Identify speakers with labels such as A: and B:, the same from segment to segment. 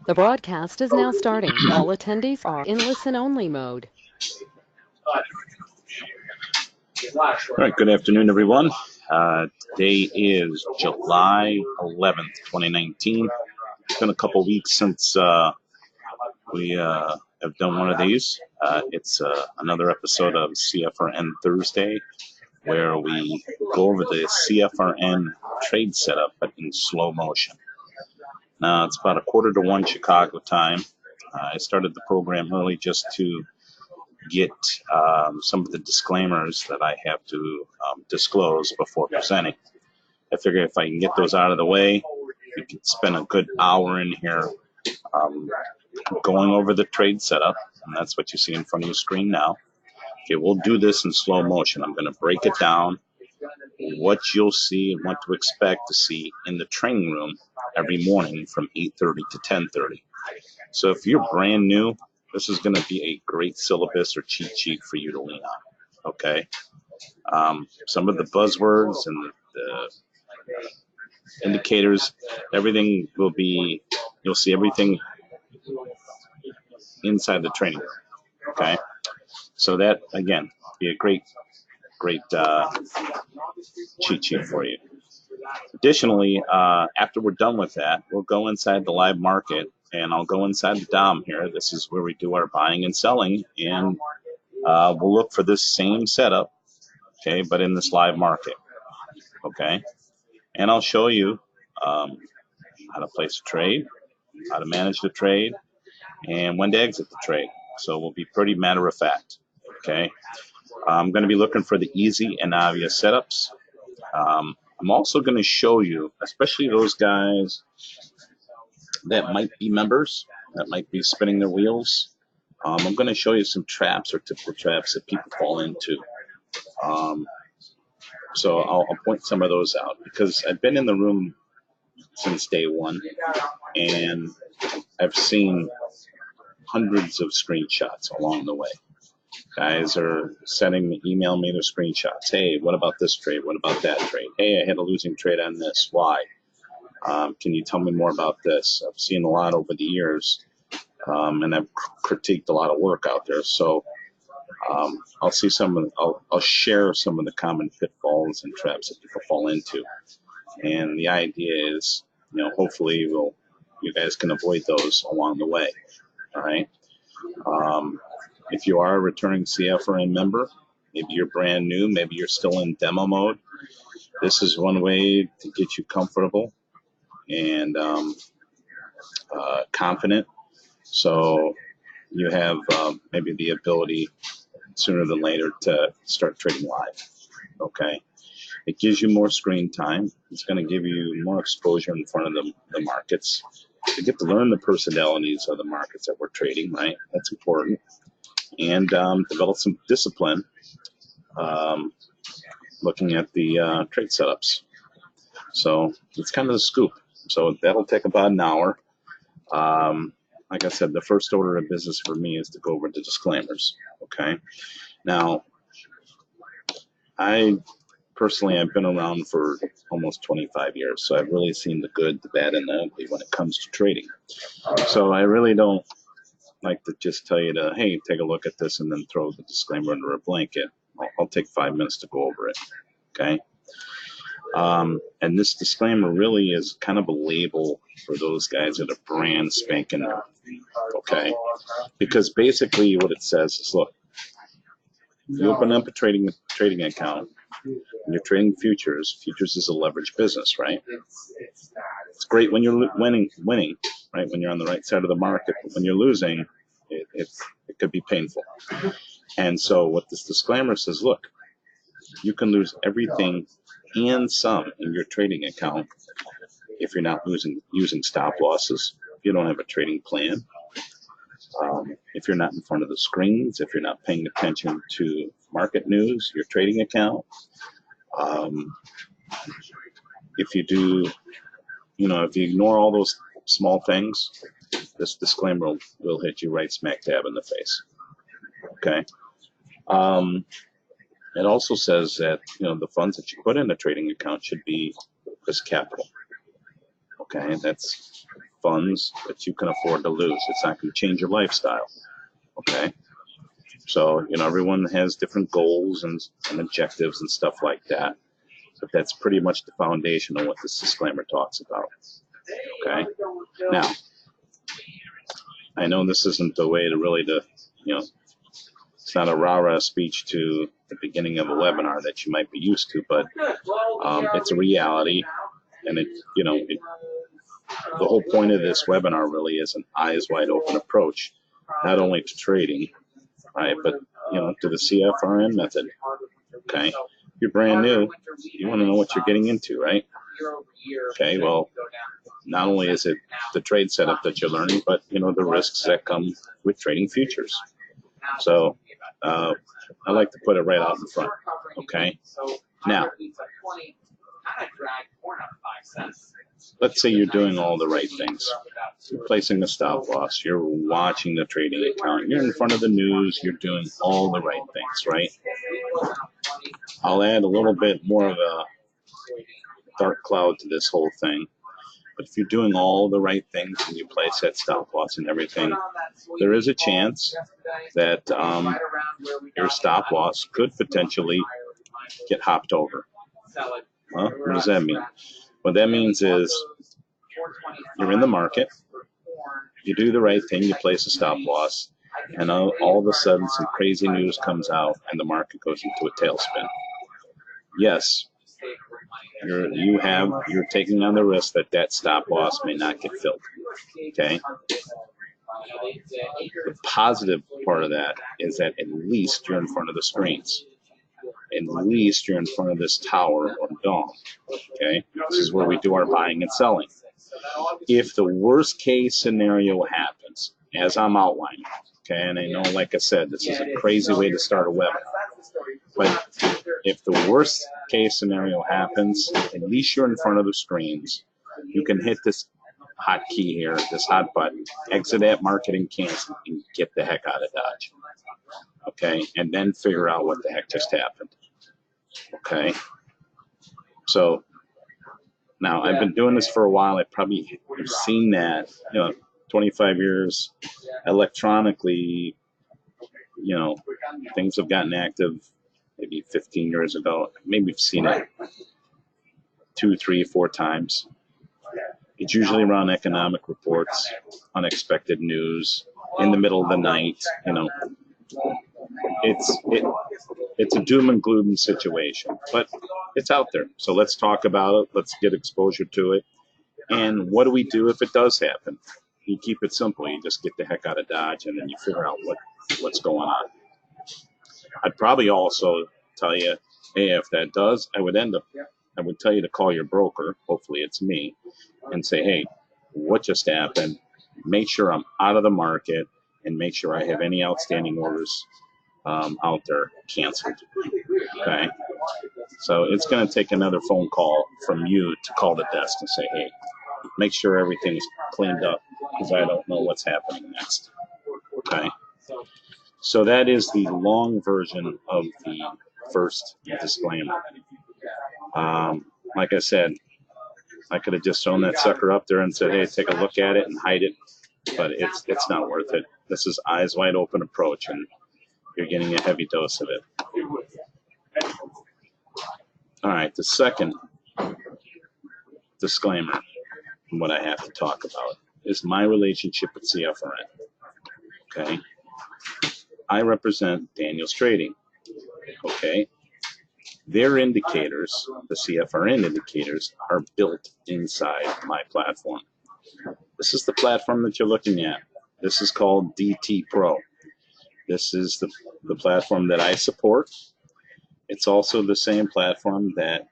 A: The broadcast is now starting. All attendees are in listen-only mode.
B: All right, good afternoon, everyone. Today is July 11th, 2019. It's been a couple weeks since we have done one of these. It's another episode of CFRN Thursday, where we go over the CFRN trade setup, but in slow motion. Now, it's about 1:45 Chicago time. I started the program early just to get some of the disclaimers that I have to disclose before presenting. I figure if I can get those out of the way, we could spend a good hour in here going over the trade setup, and that's what you see in front of your screen now. Okay, we'll do this in slow motion. I'm going to break it down, what you'll see and what to expect to see in the training room every morning from 8:30 to 10:30. So if you're brand new, this is going to be a great syllabus or cheat sheet for you to lean on, okay? Some of the buzzwords and the indicators, everything will be, you'll see everything inside the training room, okay? So that, again, be a great cheat sheet for you. Additionally, after we're done with that, we'll go inside the live market, and I'll go inside the DOM here. This is where we do our buying and selling, and we'll look for this same setup, okay, but in this live market, okay? And I'll show you how to place a trade, how to manage the trade, and when to exit the trade. So we'll be pretty matter of fact, okay? I'm going to be looking for the easy and obvious setups. I'm also going to show you, especially those guys that might be members, that might be spinning their wheels. I'm going to show you some traps or typical traps that people fall into. So I'll point some of those out because I've been in the room since day one, and I've seen hundreds of screenshots along the way. Guys are email me their screenshots. Hey, what about this trade? What about that trade? Hey, I had a losing trade on this. Why? Can you tell me more about this? I've seen a lot over the years, and I've critiqued a lot of work out there. So I'll share some of the common pitfalls and traps that people fall into. And the idea is, hopefully you guys can avoid those along the way. All right. If you are a returning CFRN member, maybe you're brand new, maybe you're still in demo mode, this is one way to get you comfortable and confident. So you have maybe the ability sooner than later to start trading live, okay? It gives you more screen time. It's going to give you more exposure in front of the markets. You get to learn the personalities of the markets that we're trading, right? That's important. And develop some discipline looking at the trade setups. So it's kind of the scoop. So that'll take about an hour. Like I said, the first order of business for me is to go over the disclaimers, okay? Now, I've been around for almost 25 years, so I've really seen the good, the bad, and the ugly when it comes to trading. So I really don't like to just tell you to, hey, take a look at this and then throw the disclaimer under a blanket. I'll take 5 minutes to go over it, okay? And this disclaimer really is kind of a label for those guys that are brand spanking new, okay? Because basically what it says is, look, if you open up a trading account and you're trading futures is a leveraged business, right? It's great when you're winning, right? When you're on the right side of the market, but when you're losing, it could be painful. And so what this disclaimer says, look, you can lose everything and some in your trading account if you're not using stop losses, if you don't have a trading plan, if you're not in front of the screens, if you're not paying attention to market news, your trading account. If you do, if you ignore all those small things, this disclaimer will hit you right smack dab in the face. Okay. It also says that the funds that you put in a trading account should be as capital. Okay, that's funds that you can afford to lose. It's not going to change your lifestyle. Okay. So, everyone has different goals and objectives and stuff like that. But that's pretty much the foundation of what this disclaimer talks about. Okay. Now, I know this isn't the way to really it's not a rah-rah speech to the beginning of a webinar that you might be used to, but it's a reality. And the whole point of this webinar really is an eyes wide open approach, not only to trading, right, but to the CFRN method. Okay, if you're brand new, you want to know what you're getting into, right? Okay, well, not only is it the trade setup that you're learning, but the risks that come with trading futures. So I like to put it right out in front. Okay, now let's say you're doing all the right things. You're placing the stop loss, you're watching the trading account, you're in front of the news, you're doing all the right things, right? I'll add a little bit more of a dark cloud to this whole thing. But if you're doing all the right things and you place that stop loss and everything, there is a chance that your stop loss could potentially get hopped over. Well, what does that mean? What that means is you're in the market, you do the right thing, you place a stop loss, and all of a sudden some crazy news comes out and the market goes into a tailspin. Yes, you're taking on the risk that stop loss may not get filled. Okay. The positive part of that is that at least you're in front of the screens. At least you're in front of this tower or dome. Okay. This is where we do our buying and selling. If the worst case scenario happens, as I'm outlining, okay, and I know, like I said, this is a crazy way to start a webinar. But if the worst case scenario happens, at least you're in front of the screens. You can hit this hot key here, this hot button, exit at market and cancel, and get the heck out of Dodge. Okay, and then figure out what the heck just happened. Okay, so now I've been doing this for a while. I probably have seen that, 25 years electronically, things have gotten active maybe 15 years ago. Maybe you've seen it 2, 3, 4 times. It's usually around economic reports, unexpected news, in the middle of the night. It's a doom and gloom situation, but it's out there. So let's talk about it. Let's get exposure to it. And what do we do if it does happen? You keep it simple. You just get the heck out of Dodge, and then you figure out what's going on. I'd probably also tell you, hey, if that does, I would tell you to call your broker, hopefully it's me, and say, hey, what just happened? Make sure I'm out of the market and make sure I have any outstanding orders out there canceled. Okay? So it's going to take another phone call from you to call the desk and say, hey, make sure everything's cleaned up because I don't know what's happening next. Okay? So that is the long version of the first disclaimer. Like I said, I could have just thrown that sucker up there and said, hey, take a look at it and hide it, but it's not worth it. This is eyes wide open approach, and you're getting a heavy dose of it. All right, the second disclaimer, what I have to talk about, is my relationship with CFRN. Okay? I represent Daniel's Trading. Okay? Their indicators, the CFRN indicators, are built inside my platform. This is the platform that you're looking at. This is called DtPro. This is the platform that I support. It's also the same platform that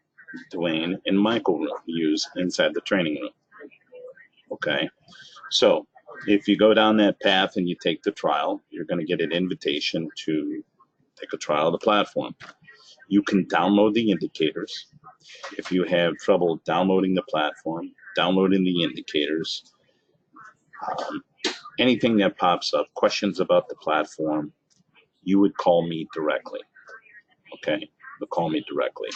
B: Dwayne and Michael use inside the training room. Okay? So if you go down that path and you take the trial, you're going to get an invitation to take a trial of the platform. You can download the indicators. If you have trouble downloading the platform, downloading the indicators, anything that pops up, questions about the platform, you would call me directly. Okay? You'll call me directly.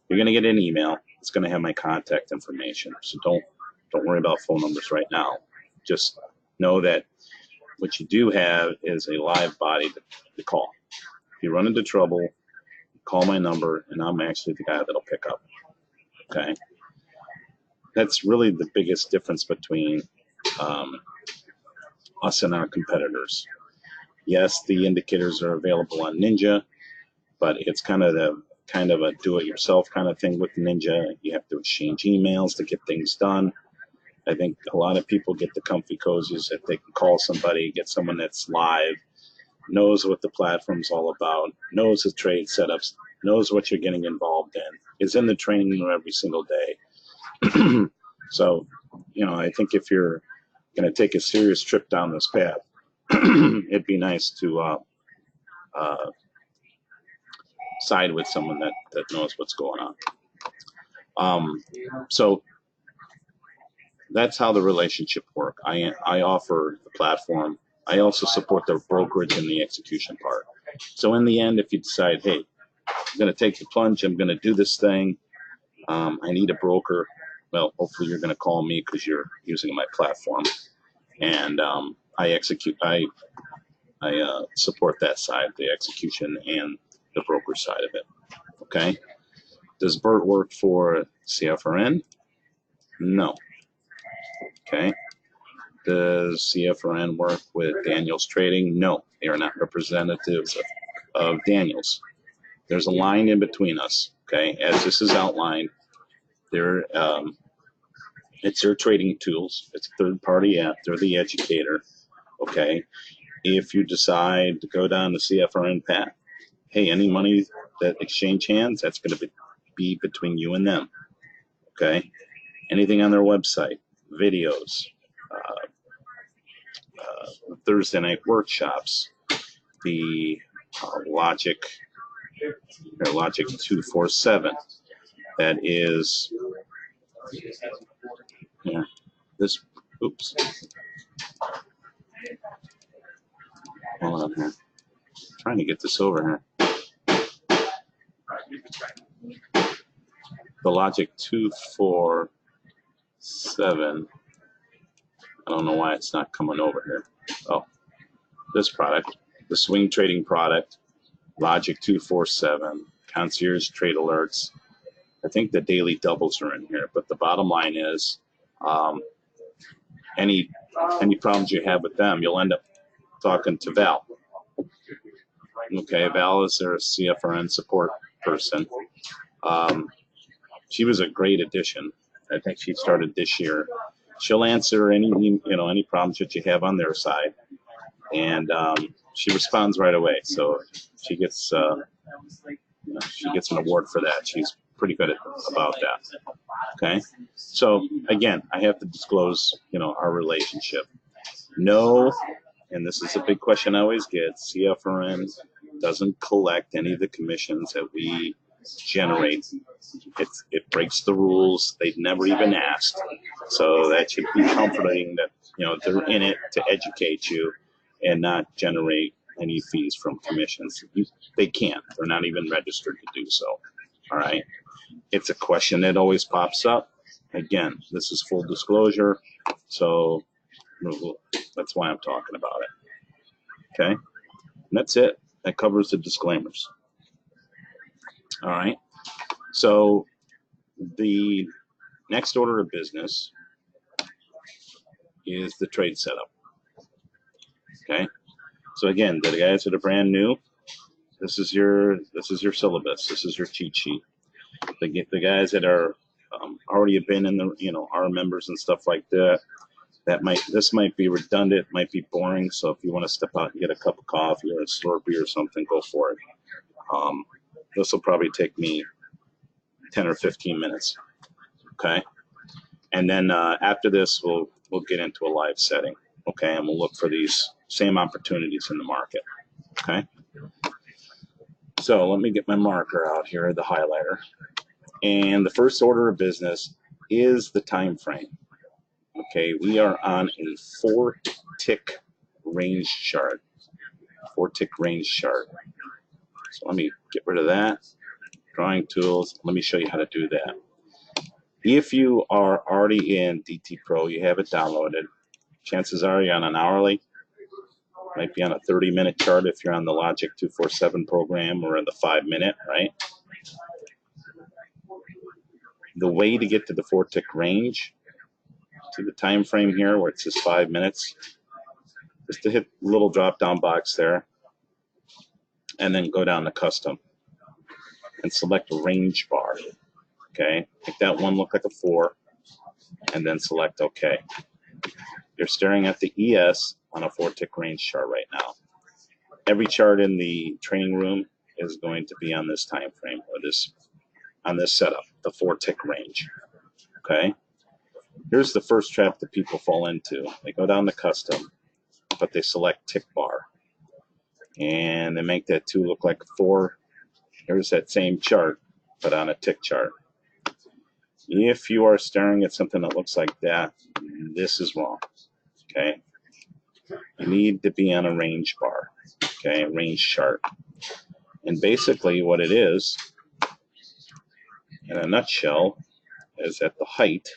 B: You're going to get an email. It's going to have my contact information. So Don't worry about phone numbers right now. Just know that what you do have is a live body to call. If you run into trouble, call my number, and I'm actually the guy that'll pick up. Okay? That's really the biggest difference between us and our competitors. Yes, the indicators are available on Ninja, but it's kind of a do-it-yourself kind of thing with Ninja. You have to exchange emails to get things done. I think a lot of people get the comfy cozies if they can call somebody, get someone that's live, knows what the platform's all about, knows the trade setups, knows what you're getting involved in, is in the training room every single day. So, I think if you're going to take a serious trip down this path, it'd be nice to side with someone that knows what's going on. So that's how the relationship work. I offer the platform. I also support the brokerage and the execution part. So in the end, if you decide, hey, I'm going to take the plunge, I'm going to do this thing, I need a broker, well, hopefully you're going to call me because you're using my platform. And I support that side, the execution and the broker side of it. Okay. Does Bert work for CFRN? No. Okay. Does CFRN work with Daniels Trading? No, they are not representatives of Daniels. There's a line in between us. Okay, as this is outlined, it's their trading tools. It's a third-party app. They're the educator. Okay, if you decide to go down the CFRN path, hey, any money that exchange hands, that's going to be between you and them. Okay, anything on their website, videos, Thursday night workshops, the Logic 247. That is, yeah, this. Oops. Hold on here. Trying to get this over here. The Logic 247. I don't know why it's not coming over here. Oh, this product, the swing trading product, Logic 247, concierge trade alerts. I think the daily doubles are in here, but the bottom line is, any problems you have with them, you'll end up talking to Val. Okay, Val is their CFRN support person. She was a great addition. I think she started this year. She'll answer any problems that you have on their side, and she responds right away. So she gets an award for that. She's pretty good about that. Okay, so again, I have to disclose our relationship. No, and this is a big question I always get. CFRN doesn't collect any of the commissions that we generate. It breaks the rules. They've never even asked. So that should be comforting that they're in it to educate you and not generate any fees from commissions. They can't. They're not even registered to do so. All right. It's a question that always pops up. Again, this is full disclosure, so that's why I'm talking about it. Okay. And that's it. That covers the disclaimers. All right. So the next order of business is the trade setup. Okay. So again, the guys that are brand new, this is your syllabus. This is your cheat sheet. The guys that are already have been in the our members and stuff like that. This might be redundant, might be boring. So if you want to step out and get a cup of coffee or a Slurpee or something, go for it. This will probably take me 10 or 15 minutes. Okay. And then after this, we'll get into a live setting. Okay. And we'll look for these same opportunities in the market. Okay. So let me get my marker out here, the highlighter. And the first order of business is the time frame. Okay. We are on a 4-tick range chart. 4-tick range chart. So let me get rid of that. Drawing tools. Let me show you how to do that. If you are already in DtPro, you have it downloaded, chances are you're on an hourly, might be on a 30-minute chart if you're on the Logic 247 program or in the 5-minute, right? The way to get to the 4-tick range, to the time frame here where it says 5 minutes, is to hit the little drop-down box there and then go down to custom and select a range bar. Okay, make that one look like a 4 and then select OK. You're staring at the ES on a 4-tick range chart right now. Every chart in the training room is going to be on this time frame or this on this setup, the 4-tick range. Okay, here's the first trap that people fall into. They go down to custom, but they select tick bar, and they make that 2 look like a 4. Here's that same chart, but on a tick chart. If you are staring at something that looks like that, this is wrong. Okay, you need to be on a range bar. Okay, a range chart. And basically what it is, in a nutshell, is that the height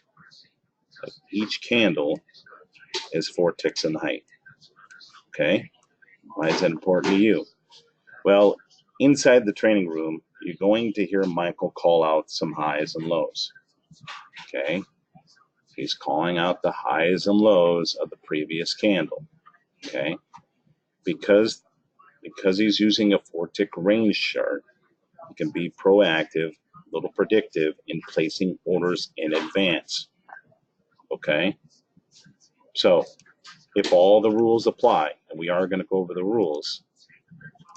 B: of each candle is 4 ticks in height. Okay, why is that important to you? Well, inside the training room, you're going to hear Michael call out some highs and lows. Okay, he's calling out the highs and lows of the previous candle. Okay, because he's using a 4-tick range chart, he can be proactive, a little predictive in placing orders in advance. Okay, so if all the rules apply, and we are going to go over the rules,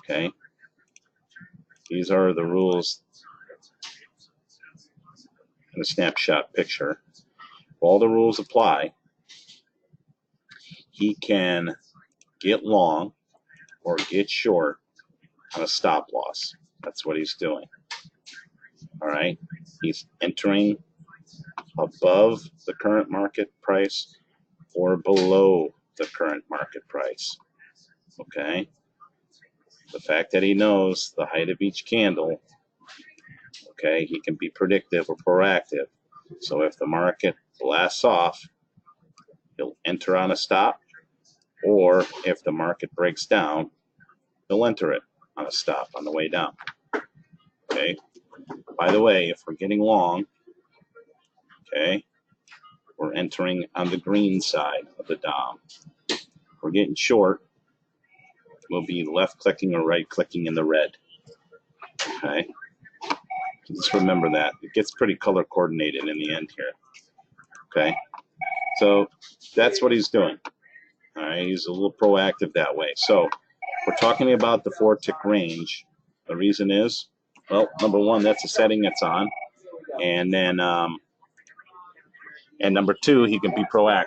B: okay, these are the rules in a snapshot picture. If all the rules apply, he can get long or get short on a stop loss. That's what he's doing. All right, he's entering above the current market price or below the current market price. Okay, the fact that he knows the height of each candle, okay, he can be predictive or proactive. So if the market blasts off, he'll enter on a stop, or if the market breaks down, he'll enter it on a stop on the way down. Okay, by the way, if we're getting long, okay, we're entering on the green side of the Dom. If we're getting short, we'll be left clicking or right clicking in the red. Okay, just remember that. It gets pretty color coordinated in the end here. Okay, so that's what he's doing. All right, he's a little proactive that way. So we're talking about the 4-tick range. The reason is, well, number one, that's a setting that's on, and then and number 2, he can be proactive.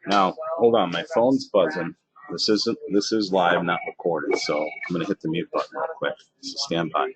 B: Now, hold on, my phone's buzzing. This is live, not recorded, so I'm gonna hit the mute button real quick. So stand by.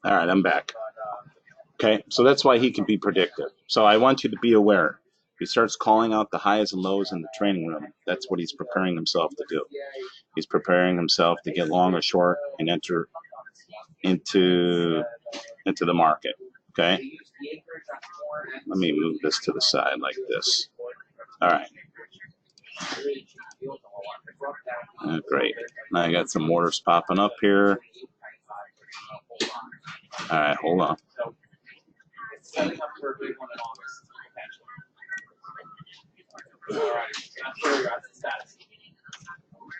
B: All right, I'm back. Okay, so that's why he can be predictive. So I want you to be aware. He starts calling out the highs and lows in the training room. That's what he's preparing himself to do. He's preparing himself to get long or short and enter into the market. Okay, let me move this to the side like this. All right. Great. Now I got some orders popping up here. All right, hold on.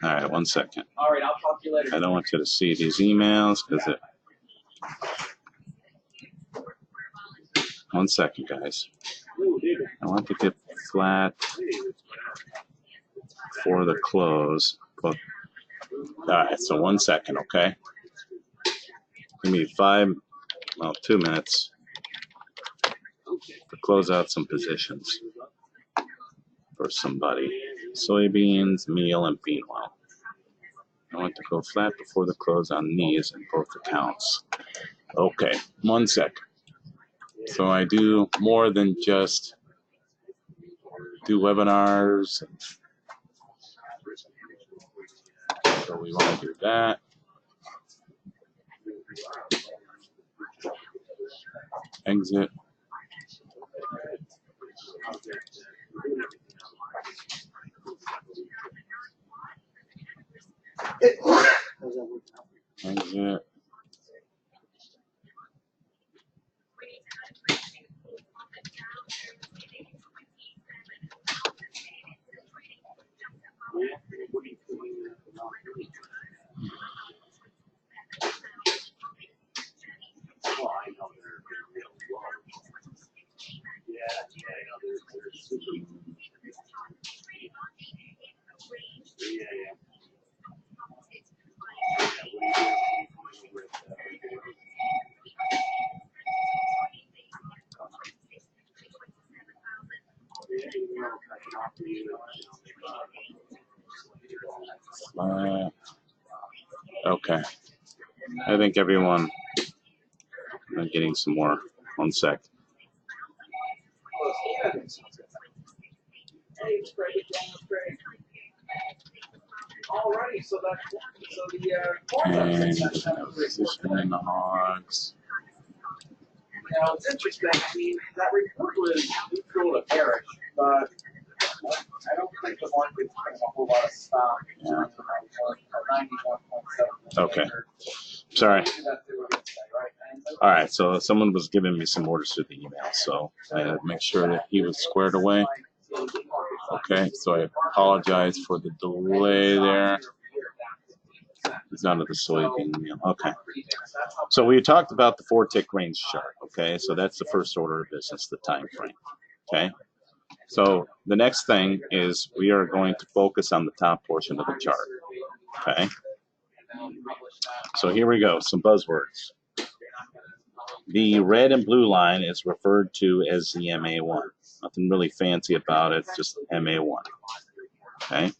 B: All right, 1 second.
C: All right, I'll talk to you later.
B: I don't want you to see these emails because it. 1 second, guys. I want to get flat for the close. All right, so 1 second, okay? Give me 2 minutes to close out some positions for somebody. Soybeans, meal, and bean oil. I want to go flat before the close on these in both accounts. Okay, 1 second. So I do more than just do webinars. So we want to do that. Exit. Exit. Okay. I think everyone, I'm getting some more. 1 sec.
C: Alrighty, so
B: And position in the hogs.
C: now it's interesting. I mean, that report was neutral to bearish, but I don't think the market's putting a whole lot of stock in terms of 91.7.
B: Okay. Sorry. All right, so someone was giving me some orders through the email, so I had to make sure that he was squared away. Okay, so I apologize for the delay there. It's out of the soybean meal. Okay. So we talked about the 4-tick range chart. Okay, so that's the first order of business, the time frame. Okay. So the next thing is we are going to focus on the top portion of the chart. Okay. So here we go. Some buzzwords. The red and blue line is referred to as the MA1. Nothing really fancy about it, just MA1. Okay.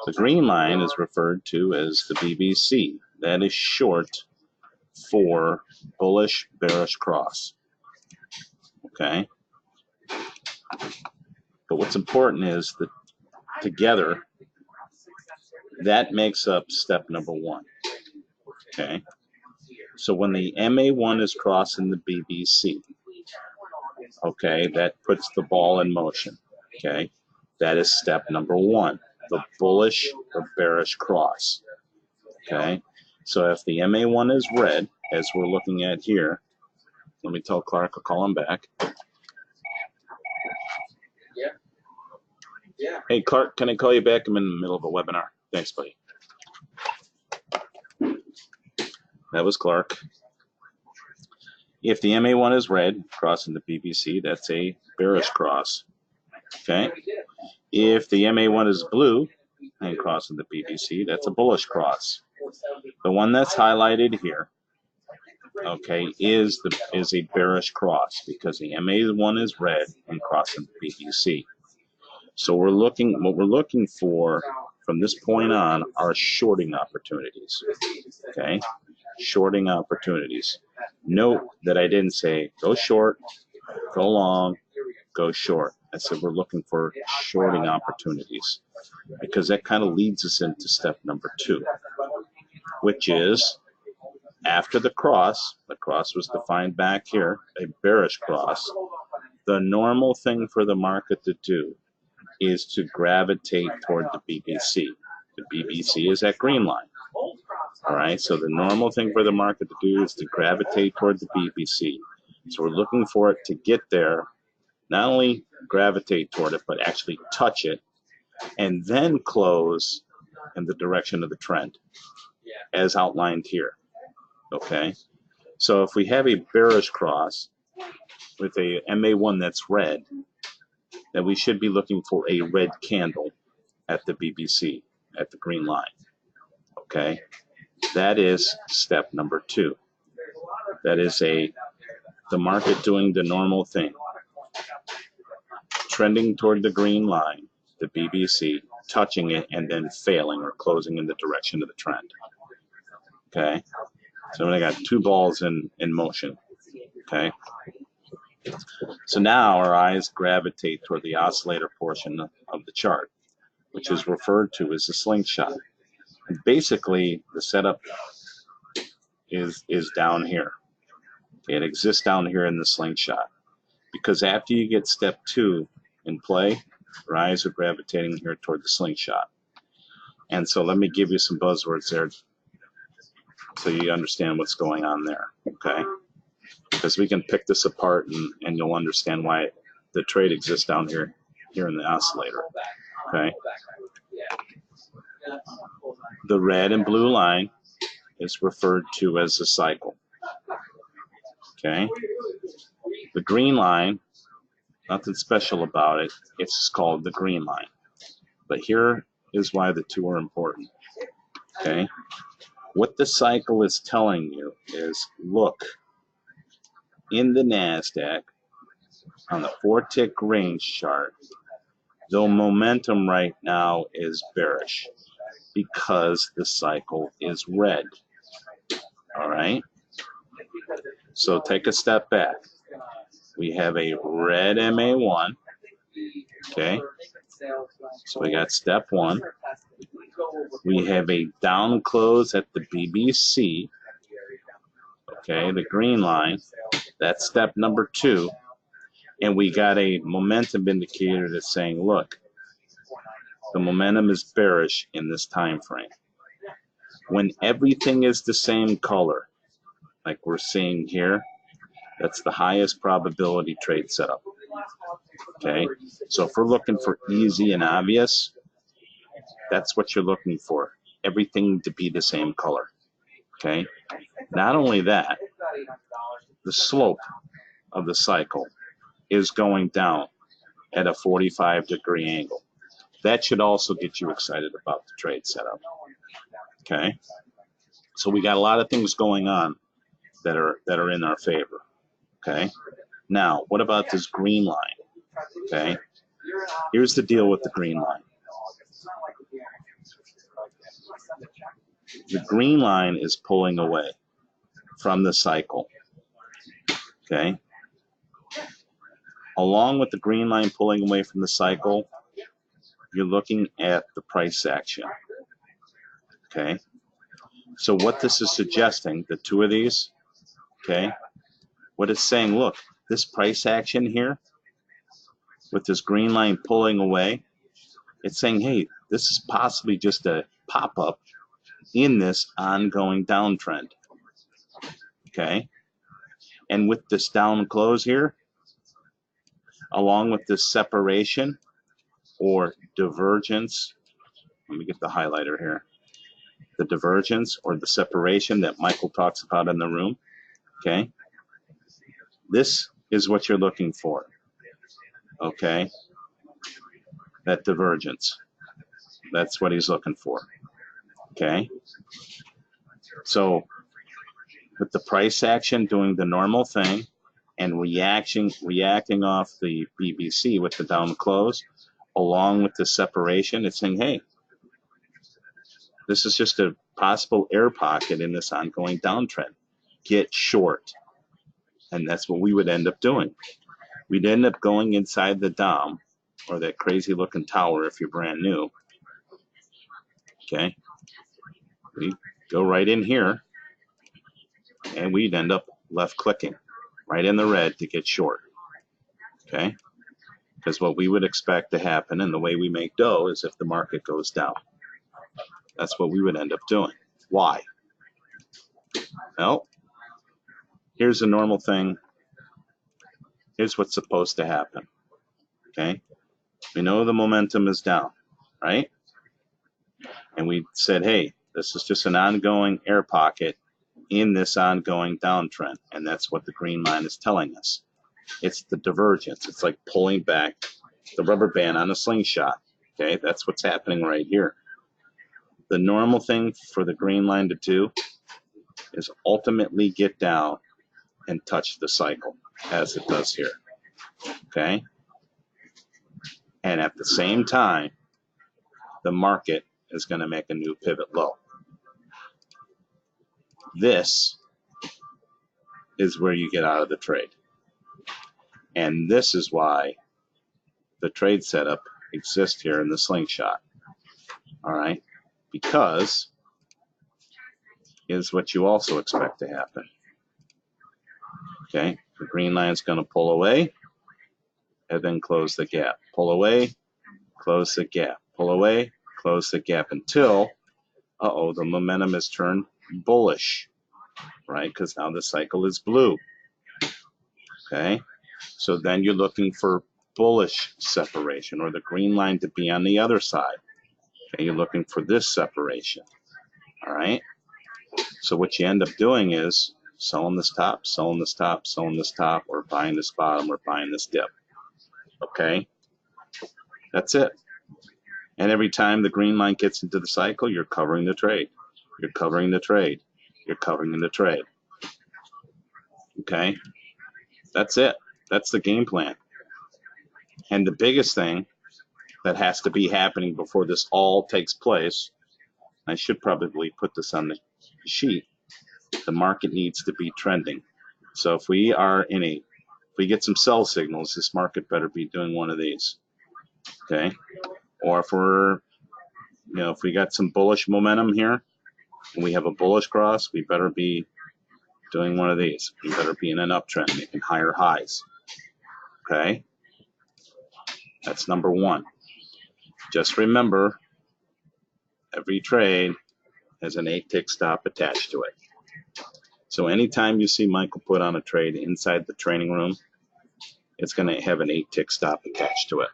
B: The green line is referred to as the BBC. That is short for bullish bearish cross. Okay. But what's important is that together, that makes up step number 1. Okay. So when the MA1 is crossing the BBC, okay, that puts the ball in motion. Okay. That is step number 1, the bullish or bearish cross. Okay. So if the MA1 is red, as we're looking at here, let me tell Clark I'll call him back.
C: Yeah.
B: Hey, Clark, can I call you back? I'm in the middle of a webinar. Thanks, buddy. That was Clark. If the MA1 is red, crossing the BBC, that's a bearish cross. Okay. If the MA1 is blue and crossing the BBC, that's a bullish cross. The one that's highlighted here, okay, is a bearish cross because the MA1 is red and crossing the BBC. So what we're looking for from this point on are shorting opportunities. Okay, shorting opportunities. Note that I didn't say go short, go long, go short. I said we're looking for shorting opportunities because that kind of leads us into step number 2, which is after the cross was defined back here, a bearish cross. The normal thing for the market to do is to gravitate toward the BBC. The BBC is that green line. All right, so the normal thing for the market to do is to gravitate toward the BBC. So we're looking for it to get there, not only gravitate toward it, but actually touch it and then close in the direction of the trend, as outlined here. Okay, so if we have a bearish cross with a MA1 that's red, then we should be looking for a red candle at the BBC, at the green line. Okay, that is step number 2. That is the market doing the normal thing, trending toward the green line, the BBC, touching it, and then failing or closing in the direction of the trend. Okay, so I got 2 balls in motion. Okay, so now our eyes gravitate toward the oscillator portion of the chart, which is referred to as the slingshot. And basically, the setup is down here. Okay, it exists down here in the slingshot, because after you get step 2 in play, your eyes are gravitating here toward the slingshot. And so let me give you some buzzwords there so you understand what's going on there. Okay, because we can pick this apart and you'll understand why the trade exists down here in the oscillator. Okay, the red and blue line is referred to as the cycle. Okay, the green line, nothing special about it, it's called the green line. But here is why the 2 are important. Okay, what the cycle is telling you is, look, in the NASDAQ, on the 4-tick range chart, the momentum right now is bearish because the cycle is red. All right, so take a step back. We have a red MA1. Okay, so we got step 1. We have a down close at the BBC. Okay, the green line. That's step number 2. And we got a momentum indicator that's saying, look, the momentum is bearish in this time frame. When everything is the same color, like we're seeing here, that's the highest probability trade setup. Okay, so if we're looking for easy and obvious, that's what you're looking for. Everything to be the same color. Okay, not only that, the slope of the cycle is going down at a 45-degree angle. That should also get you excited about the trade setup. Okay, so we got a lot of things going on that are in our favor. Okay, now what about this green line? Okay, here's the deal with the green line. The green line is pulling away from the cycle. Okay, along with the green line pulling away from the cycle, you're looking at the price action. Okay, so what this is suggesting, the 2 of these, okay, what it's saying, look, this price action here with this green line pulling away, it's saying, hey, this is possibly just a pop-up in this ongoing downtrend. Okay, and with this down close here, along with this separation or divergence, let me get the highlighter here, the divergence or the separation that Michael talks about in the room. Okay, this is what you're looking for. Okay, that divergence, that's what he's looking for. Okay, so with the price action doing the normal thing and reacting off the BBC with the down close, along with the separation, it's saying, hey, this is just a possible air pocket in this ongoing downtrend. Get short. And that's what we would end up doing. We'd end up going inside the DOM, or that crazy looking tower if you're brand new. Okay, we go right in here, and we'd end up left clicking right in the red to get short. Okay, because what we would expect to happen, and the way we make dough, is if the market goes down. That's what we would end up doing. Why? Well, here's a normal thing. Here's what's supposed to happen. Okay, we know the momentum is down. right? And we said, hey, this is just an ongoing air pocket in this ongoing downtrend, and that's what the green line is telling us. It's the divergence. It's like pulling back the rubber band on a slingshot. Okay, that's what's happening right here. The normal thing for the green line to do is ultimately get down and touch the cycle, as it does here. Okay, and at the same time, the market is going to make a new pivot low. This is where you get out of the trade. And this is why the trade setup exists here in the slingshot. All right, because is what you also expect to happen. Okay, the green line is going to pull away and then close the gap. Pull away, close the gap. Pull away, close the gap until, the momentum has turned bullish, right? Because now the cycle is blue. Okay, so then you're looking for bullish separation, or the green line to be on the other side. Okay, you're looking for this separation. All right, so what you end up doing is selling this top, selling this top, selling this top, or buying this bottom, or buying this dip. Okay, that's it. And every time the green line gets into the cycle, you're covering the trade. You're covering the trade. You're covering the trade. Okay, that's it. That's the game plan. And the biggest thing that has to be happening before this all takes place, I should probably put this on the sheet, the market needs to be trending. So if we get some sell signals, this market better be doing one of these. Okay, or if we got some bullish momentum here and we have a bullish cross, we better be doing one of these. We better be in an uptrend, making higher highs. Okay, that's number one. Just remember, every trade has an 8-tick stop attached to it. So anytime you see Michael put on a trade inside the training room, it's going to have an 8-tick stop attached to it.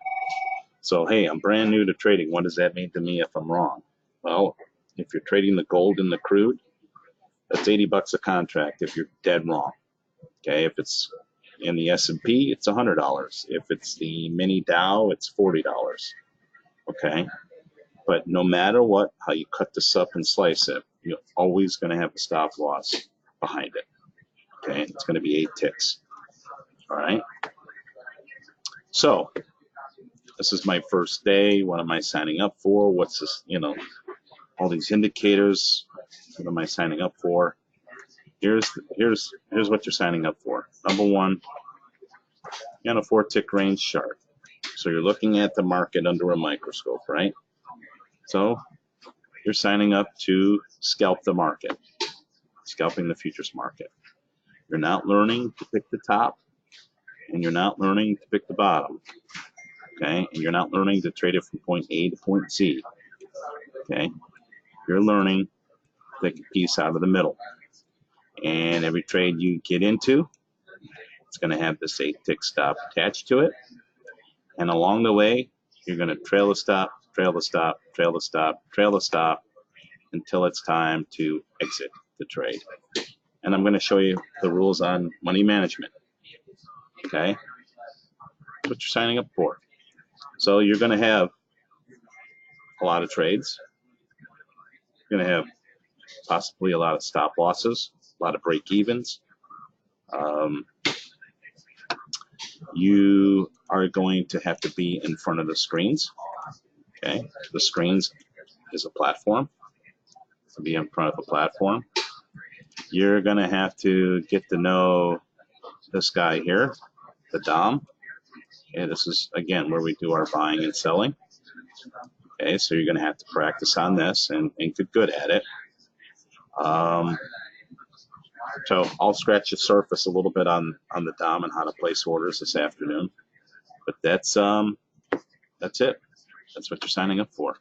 B: So, hey, I'm brand new to trading. What does that mean to me if I'm wrong? Well, if you're trading the gold and the crude, that's $80 a contract if you're dead wrong. Okay, if it's in the S&P, it's $100. If it's the mini Dow, it's $40. Okay, but no matter what, how you cut this up and slice it, you're always going to have a stop loss behind it. Okay, it's going to be 8 ticks. All right. So this is my first day. What am I signing up for? What's this? All these indicators. What am I signing up for? Here's what you're signing up for. Number one, you're on a 4-tick range chart. So you're looking at the market under a microscope, right? So you're signing up to scalp the market, scalping the futures market. You're not learning to pick the top, and you're not learning to pick the bottom. Okay, and you're not learning to trade it from point A to point Z. Okay, you're learning to take a piece out of the middle. And every trade you get into, it's going to have this 8-tick stop attached to it. And along the way, you're going to trail the stop, trail the stop, trail the stop, trail the stop until it's time to exit the trade. And I'm going to show you the rules on money management. Okay, that's what you're signing up for. So you're going to have a lot of trades. You're going to have possibly a lot of stop losses, a lot of break evens. You are going to have to be in front of the screens. Okay, the screens is a platform. To be in front of a platform, you're going to have to get to know this guy here, the Dom. Okay, this is again where we do our buying and selling. Okay, so you're going to have to practice on this and get good at it. So I'll scratch the surface a little bit on the Dom and how to place orders this afternoon. But that's it. That's what you're signing up for.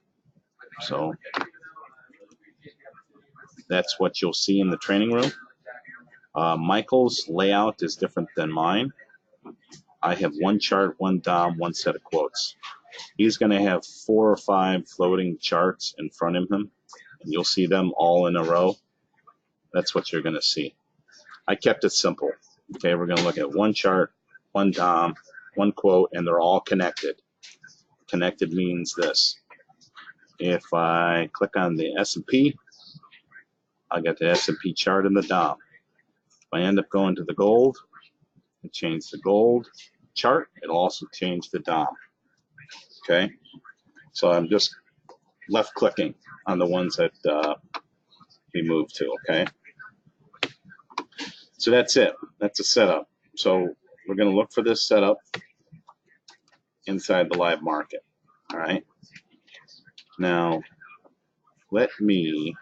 B: So that's what you'll see in the training room. Michael's layout is different than mine. I have one chart, one Dom, one set of quotes. He's going to have 4 or 5 floating charts in front of him, and you'll see them all in a row. That's what you're going to see. I kept it simple. Okay, we're going to look at one chart, one DOM, one quote, and they're all connected. Connected means this. If I click on the S&P, I'll get the S&P chart and the DOM. If I end up going to the gold, it changes the gold chart. It'll also change the DOM. Okay, so I'm just left clicking on the ones that we moved to. Okay, so that's it. That's a setup. So we're going to look for this setup inside the live market. All right. Now, let me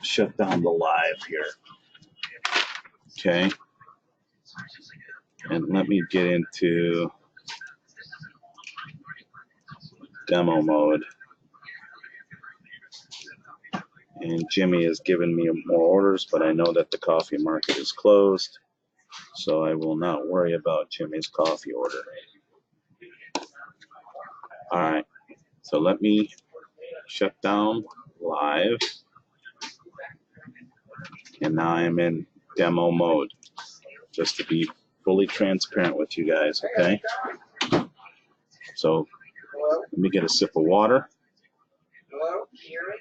B: shut down the live here. Okay. And let me get into demo mode. And Jimmy has given me more orders, but I know that the coffee market is closed, so I will not worry about Jimmy's coffee order. All right, so let me shut down live, and now I'm in demo mode, just to be fully transparent with you guys, okay? So let me get a sip of water.
C: Hello? Can you hear me?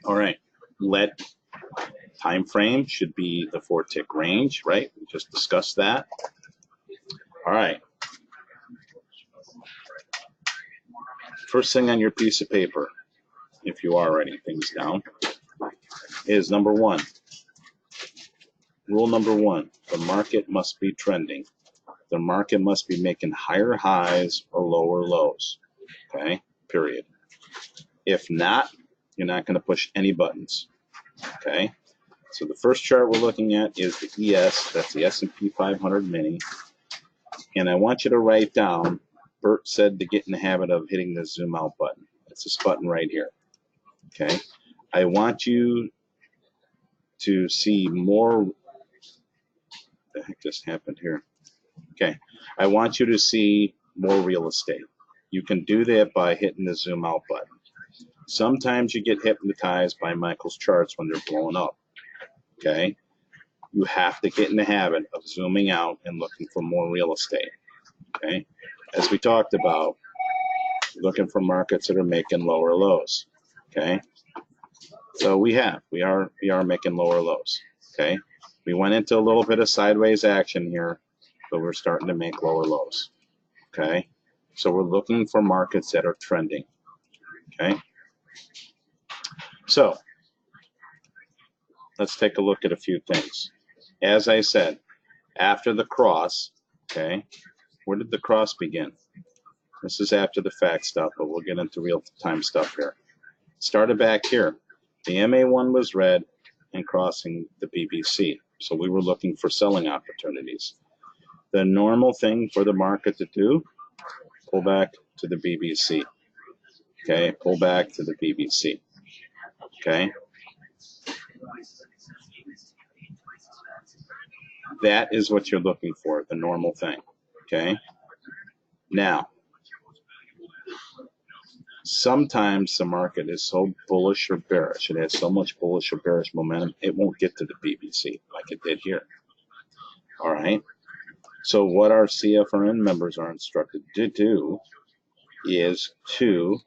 B: All right, let time frame should be the 4-tick range, right? We just discussed that. All right. First thing on your piece of paper, if you are writing things down, is number 1. Rule number 1, the market must be trending. The market must be making higher highs or lower lows, okay, period. If not, you're not going to push any buttons, okay? So the first chart we're looking at is the ES, that's the S&P 500 mini, and I want you to write down, Bert said to get in the habit of hitting the zoom out button. It's this button right here, okay? I want you to see more, what the heck just happened here? Okay, I want you to see more real estate. You can do that by hitting the zoom out button. Sometimes you get hypnotized by Michael's charts when they're blowing up, okay? You have to get in the habit of zooming out and looking for more real estate, okay? As we talked about, looking for markets that are making lower lows, okay? So we are making lower lows, okay? We went into a little bit of sideways action here, but we're starting to make lower lows, okay? So we're looking for markets that are trending, okay? So let's take a look at a few things. As I said, after the cross, okay, where did the cross begin? This is after the fact stuff, but we'll get into real-time stuff here. Started back here. The MA1 was red and crossing the BBC, so we were looking for selling opportunities. The normal thing for the market to do, pull back to the BBC, okay, pull back to the BBC, okay. That is what you're looking for, the normal thing, okay. Now, sometimes the market is so bullish or bearish, it has so much bullish or bearish momentum, it won't get to the BBC like it did here. All right. So what our CFRN members are instructed to do is to,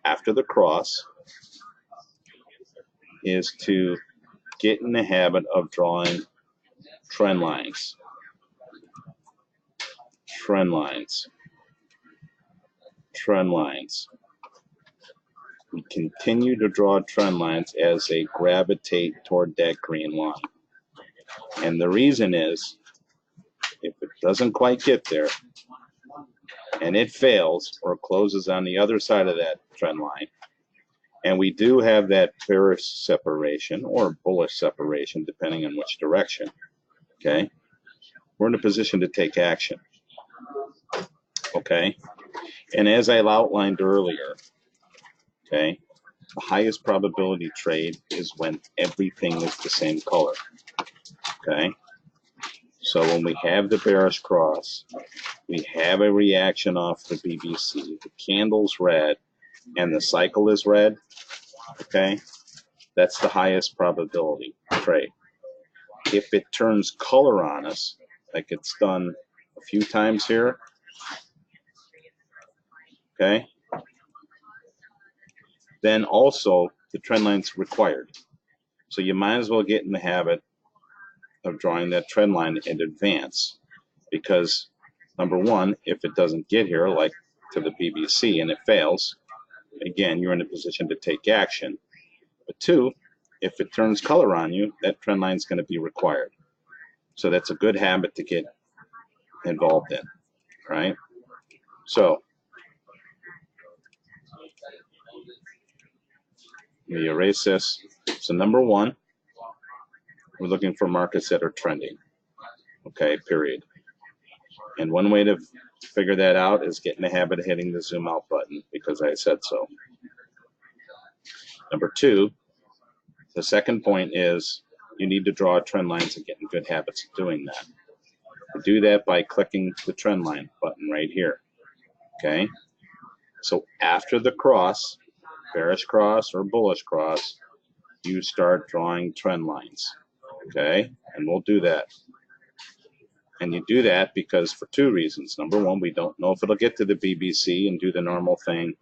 B: after the cross, is to get in the habit of drawing trend lines. Trend lines. Trend lines. We continue to draw trend lines as they gravitate toward that green line. And the reason is, if it doesn't quite get there, and it fails or closes on the other side of that trend line, and we do have that bearish separation or bullish separation, depending on which direction, okay, we're in a position to take action, okay? And as I outlined earlier, okay, the highest probability trade is when everything is the same color, okay? So when we have the bearish cross, we have a reaction off the BBC. The candle's red and the cycle is red, okay? That's the highest probability trade. If it turns color on us, like it's done a few times here, okay, then also the trend line's required. So you might as well get in the habit of drawing that trend line in advance, because number one, if it doesn't get here, like to the BBC, and it fails, again, you're in a position to take action. But two, if it turns color on you, that trend line is going to be required. So that's a good habit to get involved in, right? So let me erase this. So number one, we're looking for markets that are trending, okay, period. And one way to figure that out is get in the habit of hitting the zoom out button, because I said so. Number two, the second point is you need to draw trend lines and get in good habits of doing that. You do that by clicking the trend line button right here, okay? So after the cross, bearish cross or bullish cross, you start drawing trend lines, okay? And we'll do that. And you do that because for two reasons. Number one, we don't know if it'll get to the BBC and do the normal thing,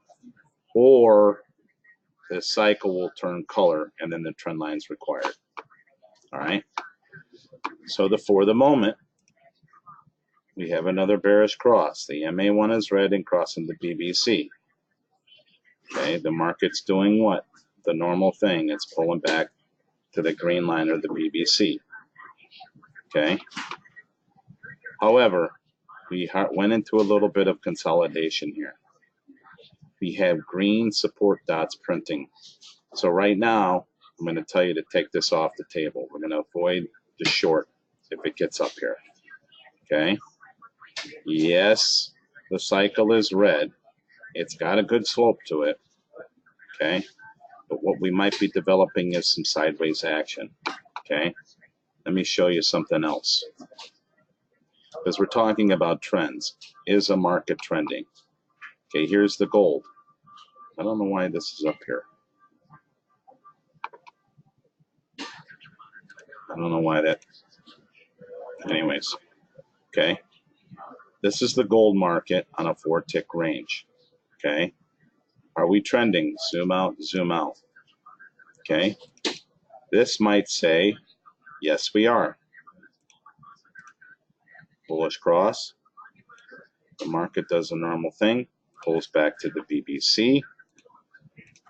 B: or the cycle will turn color and then the trend line is required. All right. So for the moment, we have another bearish cross. The MA1 is red and crossing the BBC. Okay. The market's doing what? The normal thing. It's pulling back to the green line or the BBC. Okay. However, we went into a little bit of consolidation here. We have green support dots printing. So right now, I'm going to tell you to take this off the table. We're going to avoid the short if it gets up here. Okay? Yes, the cycle is red. It's got a good slope to it. Okay? But what we might be developing is some sideways action. Okay? Let me show you something else. Because we're talking about trends. Is a market trending? Okay, here's the gold. I don't know why this is up here. I don't know why that. Anyways, okay. This is the gold market on a 4-tick range. Okay. Are we trending? Zoom out, zoom out. Okay. This might say, yes, we are. Bullish cross. The market does a normal thing, pulls back to the BBC.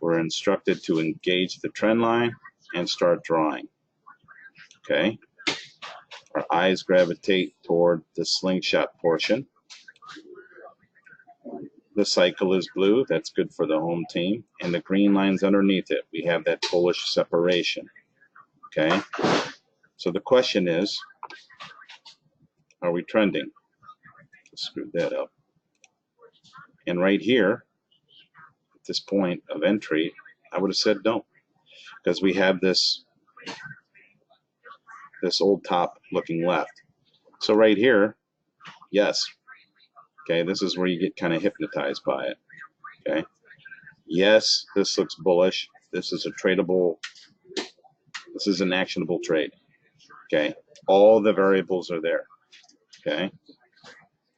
B: We're instructed to engage the trend line and start drawing. Okay. Our eyes gravitate toward the slingshot portion. The cycle is blue. That's good for the home team. And the green line's underneath it. We have that bullish separation. Okay. So the question is, are we trending? Screw that up. And right here, at this point of entry, I would have said no, because we have this old top looking left. So right here, yes. Okay, this is where you get kind of hypnotized by it. Okay. Yes, this looks bullish. This is a tradable, this is an actionable trade. Okay. All the variables are there. Okay.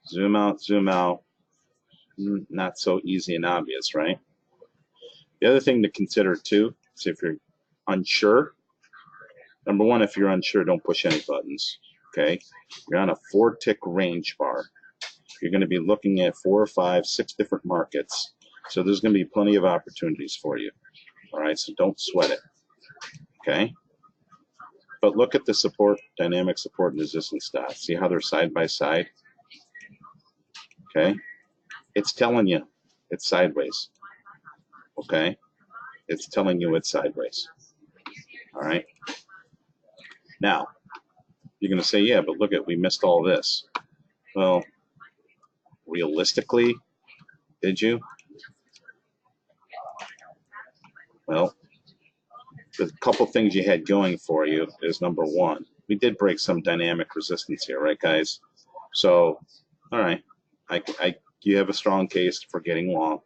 B: Zoom out, zoom out. Not so easy and obvious, right? The other thing to consider too is if you're unsure. Number one, if you're unsure, don't push any buttons. Okay. You're on a 4-tick range bar. You're going to be looking at 4, 5, 6 different markets. So there's going to be plenty of opportunities for you. All right. So don't sweat it. Okay. But look at the support, dynamic support and resistance dots. See how they're side by side? Okay. It's telling you it's sideways. Okay. It's telling you it's sideways. All right. Now, you're going to say, yeah, but look at, we missed all this. Well, realistically, did you? Well, the couple things you had going for you is number one, we did break some dynamic resistance here, right, guys? So, all right, you have a strong case for getting long.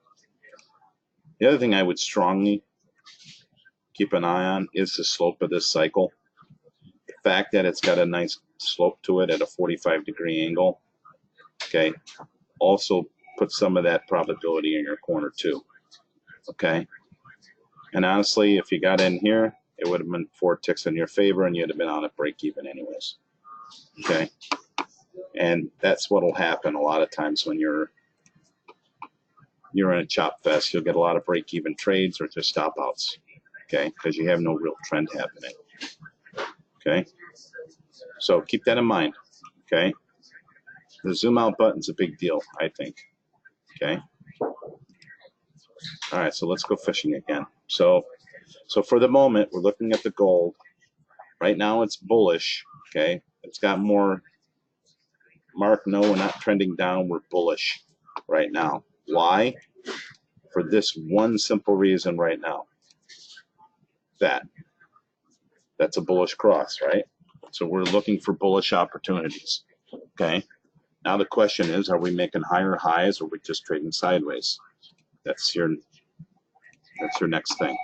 B: The other thing I would strongly keep an eye on is the slope of this cycle. The fact that it's got a nice slope to it at a 45-degree angle, okay, also put some of that probability in your corner too, okay? And honestly, if you got in here, it would have been 4 ticks in your favor and you'd have been on a break even anyways, okay? And that's what will happen a lot of times when you're in a chop fest. You'll get a lot of break even trades or just stop outs, okay? Because you have no real trend happening, okay? So keep that in mind, okay? The zoom out button's a big deal, I think, okay? All right, so let's go fishing again. So for the moment, we're looking at the gold. Right now it's bullish, okay? It's got more, Mark, no, we're not trending down, we're bullish right now. Why? For this one simple reason right now. That's a bullish cross, right? So we're looking for bullish opportunities, okay? Now the question is, are we making higher highs or are we just trading sideways? That's your next thing.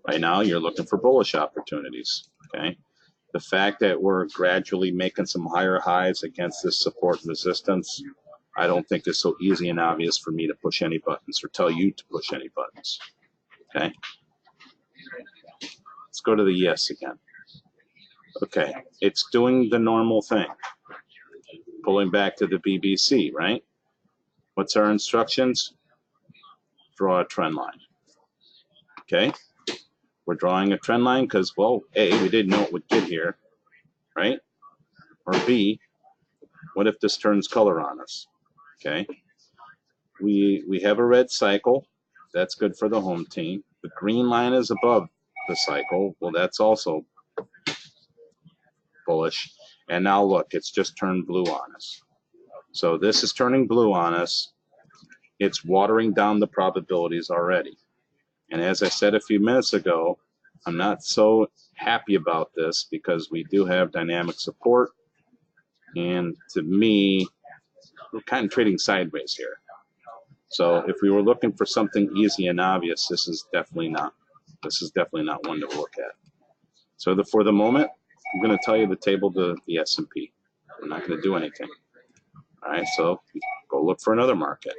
B: Right now, you're looking for bullish opportunities, okay? The fact that we're gradually making some higher highs against this support and resistance, I don't think it's so easy and obvious for me to push any buttons or tell you to push any buttons, okay? Let's go to the yes again. Okay, it's doing the normal thing. Pulling back to the BBC, right? What's our instructions? Draw a trend line, okay? We're drawing a trend line because, well, A, we didn't know it would get here, right? Or B, what if this turns color on us, okay? We have a red cycle. That's good for the home team. The green line is above the cycle. Well, that's also bullish. And now look, it's just turned blue on us. So this is turning blue on us. It's watering down the probabilities already. And as I said a few minutes ago, I'm not so happy about this because we do have dynamic support. And to me, we're kind of trading sideways here. So if we were looking for something easy and obvious, this is definitely not. This is definitely not one to look at. So for the moment, I'm going to tell you to table the S&P. I'm not going to do anything. All right, so go look for another market.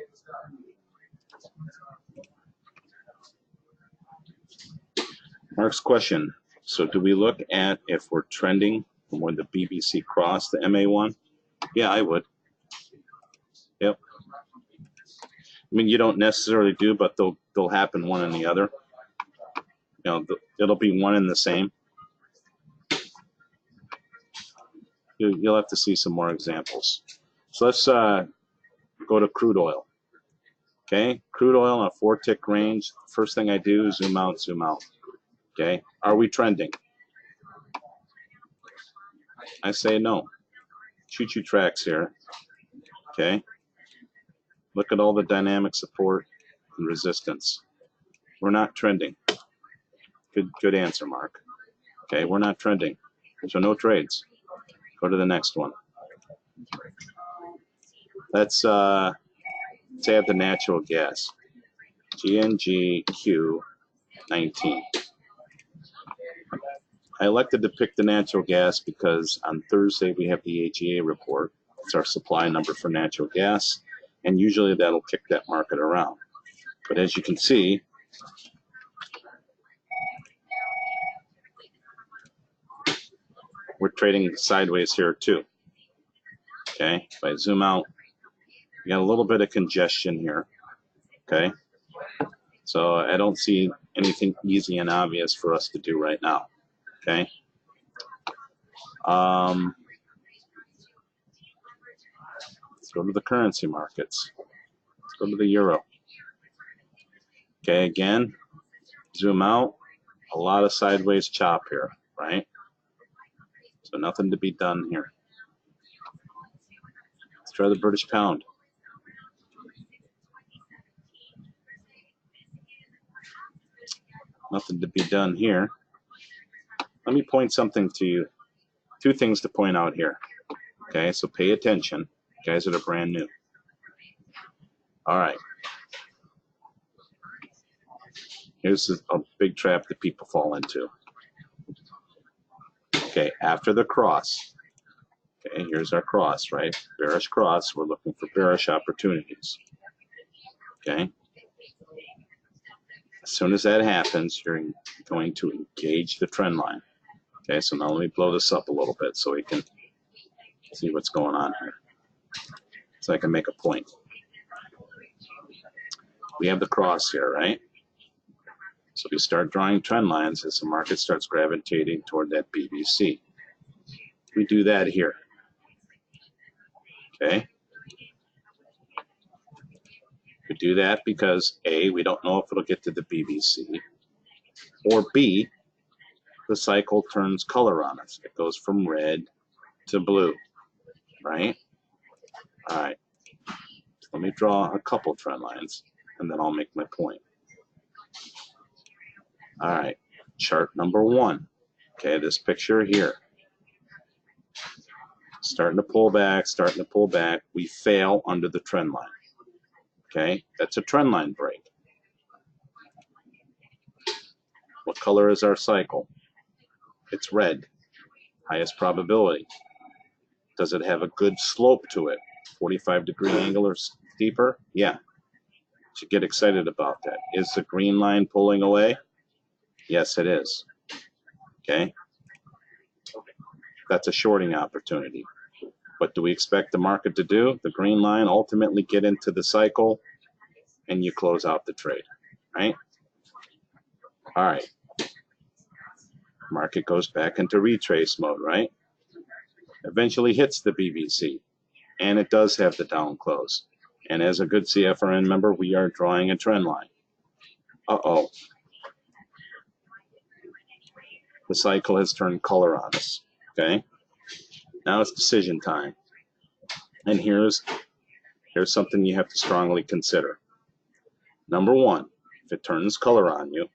B: Mark's question. So do we look at if we're trending from when the BBC crossed the MA1? Yeah, I would. Yep. I mean, you don't necessarily do, but they'll happen one and the other. You know, it'll be one and the same. You'll have to see some more examples. So let's go to crude oil. Okay, crude oil on a 4-tick range. First thing I do is zoom out, zoom out. Okay, are we trending? I say no. Choo-choo tracks here. Okay, look at all the dynamic support and resistance. We're not trending. Good answer, Mark. Okay, we're not trending. So no trades. Go to the next one. Let's add the natural gas. GNGQ19. I elected to pick the natural gas because on Thursday we have the AGA report. It's our supply number for natural gas, and usually that'll kick that market around. But as you can see, we're trading sideways here too. Okay, if I zoom out, we got a little bit of congestion here. Okay, so I don't see anything easy and obvious for us to do right now. Okay. Let's go to the currency markets. Let's go to the euro. Okay, again, zoom out. A lot of sideways chop here, right? So nothing to be done here. Let's try the British pound. Nothing to be done here. let me point something to you. Two things to point out here. Okay, so pay attention, guys that are brand new. All right. Here's a big trap that people fall into. Okay, after the cross. Okay, here's our cross, right? Bearish cross. We're looking for bearish opportunities. Okay. As soon as that happens, you're going to engage the trend line. Okay, so now let me blow this up a little bit so we can see what's going on here. So I can make a point. We have the cross here, right? So we start drawing trend lines as the market starts gravitating toward that BBC. We do that here. Okay? We do that because A, we don't know if it'll get to the BBC, or B, the cycle turns color on us. It goes from red to blue, right? All right. Let me draw a couple trend lines, and then I'll make my point. All right, chart number 1. Okay, this picture here. Starting to pull back. We fail under the trend line. Okay, that's a trend line break. What color is our cycle? It's red. Highest probability. Does it have a good slope to it? 45-degree angle or steeper? Yeah. Should get excited about that. Is the green line pulling away? Yes, it is. Okay. That's a shorting opportunity. What do we expect the market to do? The green line ultimately get into the cycle and you close out the trade, right? All right. Market goes back into retrace mode, right? Eventually hits the BBC, and it does have the down close. And as a good CFRN member, we are drawing a trend line. Uh-oh. The cycle has turned color on us, okay? Now it's decision time. And here's something you have to strongly consider. Number 1, if it turns color on you,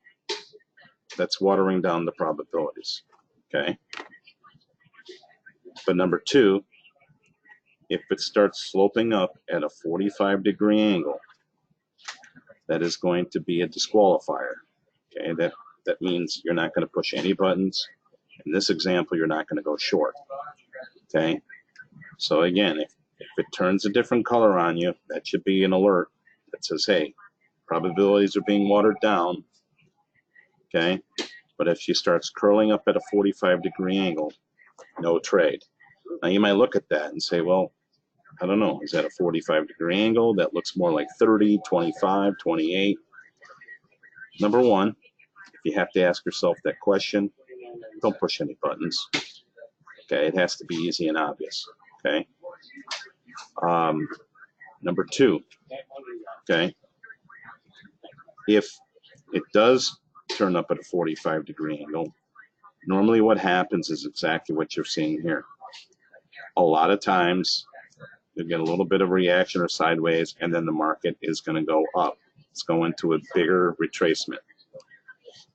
B: that's watering down the probabilities, okay? But number 2, if it starts sloping up at a 45-degree angle, that is going to be a disqualifier, okay? That means you're not going to push any buttons. In this example, you're not going to go short, okay? So again, if it turns a different color on you, that should be an alert that says, hey, probabilities are being watered down, okay? But if she starts curling up at a 45-degree angle, no trade. Now you might look at that and say, well, I don't know, is that a 45-degree angle? That looks more like 30, 25, 28. Number 1, if you have to ask yourself that question, don't push any buttons. Okay, it has to be easy and obvious. Okay. Number 2, okay, if it does turn up at a 45-degree angle, normally what happens is exactly what you're seeing here. A lot of times you get a little bit of reaction or sideways, and then the market is going to go up. It's going to a bigger retracement.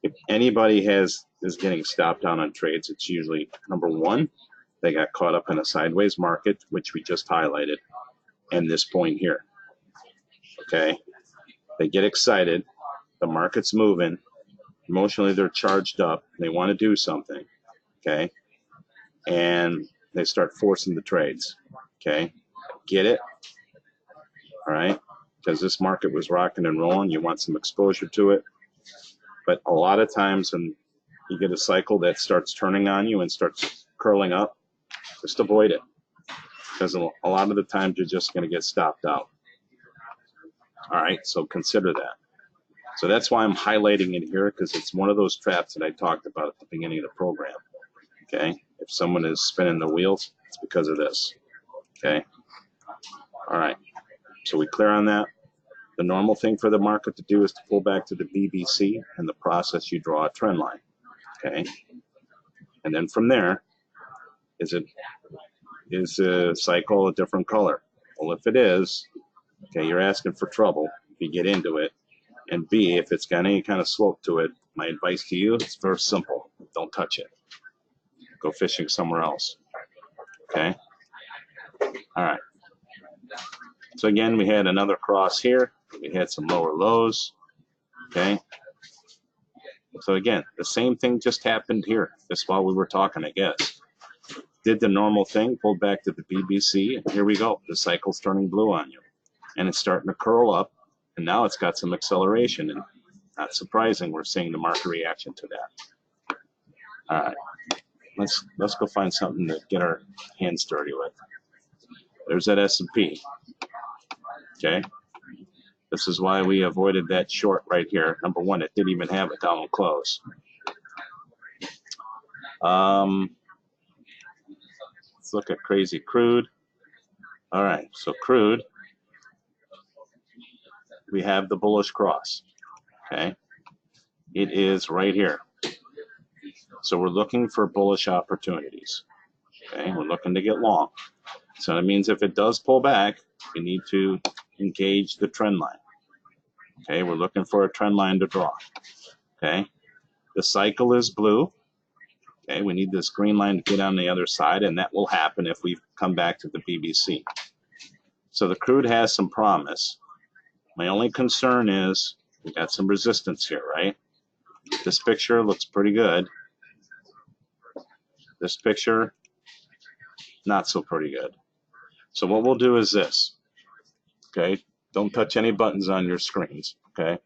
B: If anybody is getting stopped down on trades, it's usually number 1, they got caught up in a sideways market, which we just highlighted, and this point here. Okay, they get excited, the market's moving, emotionally they're charged up, they want to do something, okay, and they start forcing the trades. Okay, get it? All right, because this market was rocking and rolling, you want some exposure to it. But a lot of times when you get a cycle that starts turning on you and starts curling up, just avoid it, because a lot of the times you're just going to get stopped out. All right, so consider that. So that's why I'm highlighting it here, because it's one of those traps that I talked about at the beginning of the program. Okay, if someone is spinning the wheels, it's because of this. Okay, all right, so we clear on that? The normal thing for the market to do is to pull back to the BBC. In the process, you draw a trend line. Okay, and then from there, is the cycle a different color? Well, if it is, okay, you're asking for trouble if you get into it. And B, if it's got any kind of slope to it, my advice to you is very simple: don't touch it. go fishing somewhere else. Okay. All right. So again, we had another cross here. We had some lower lows. Okay. So again, the same thing just happened here, just while we were talking, I guess. Did the normal thing, pulled back to the BBC, and here we go. The cycle's turning blue on you. And it's starting to curl up, and now it's got some acceleration, and not surprising, we're seeing the market reaction to that. All right, let's go find something to get our hands dirty with. There's that S&P. Okay, this is why we avoided that short right here. Number one, it didn't even have a down close. Let's look at crazy crude. All right, so crude, we have the bullish cross. Okay, it is right here. So we're looking for bullish opportunities. Okay, we're looking to get long. So that means if it does pull back, we need to engage the trend line. Okay, we're looking for a trend line to draw. Okay, the cycle is blue. Okay, we need this green line to get on the other side, and that will happen if we come back to the BBC. So the crude has some promise. My only concern is we got some resistance here, right? This picture looks pretty good. This picture, not so pretty good. So what we'll do is this. Okay, don't touch any buttons on your screens. Okay,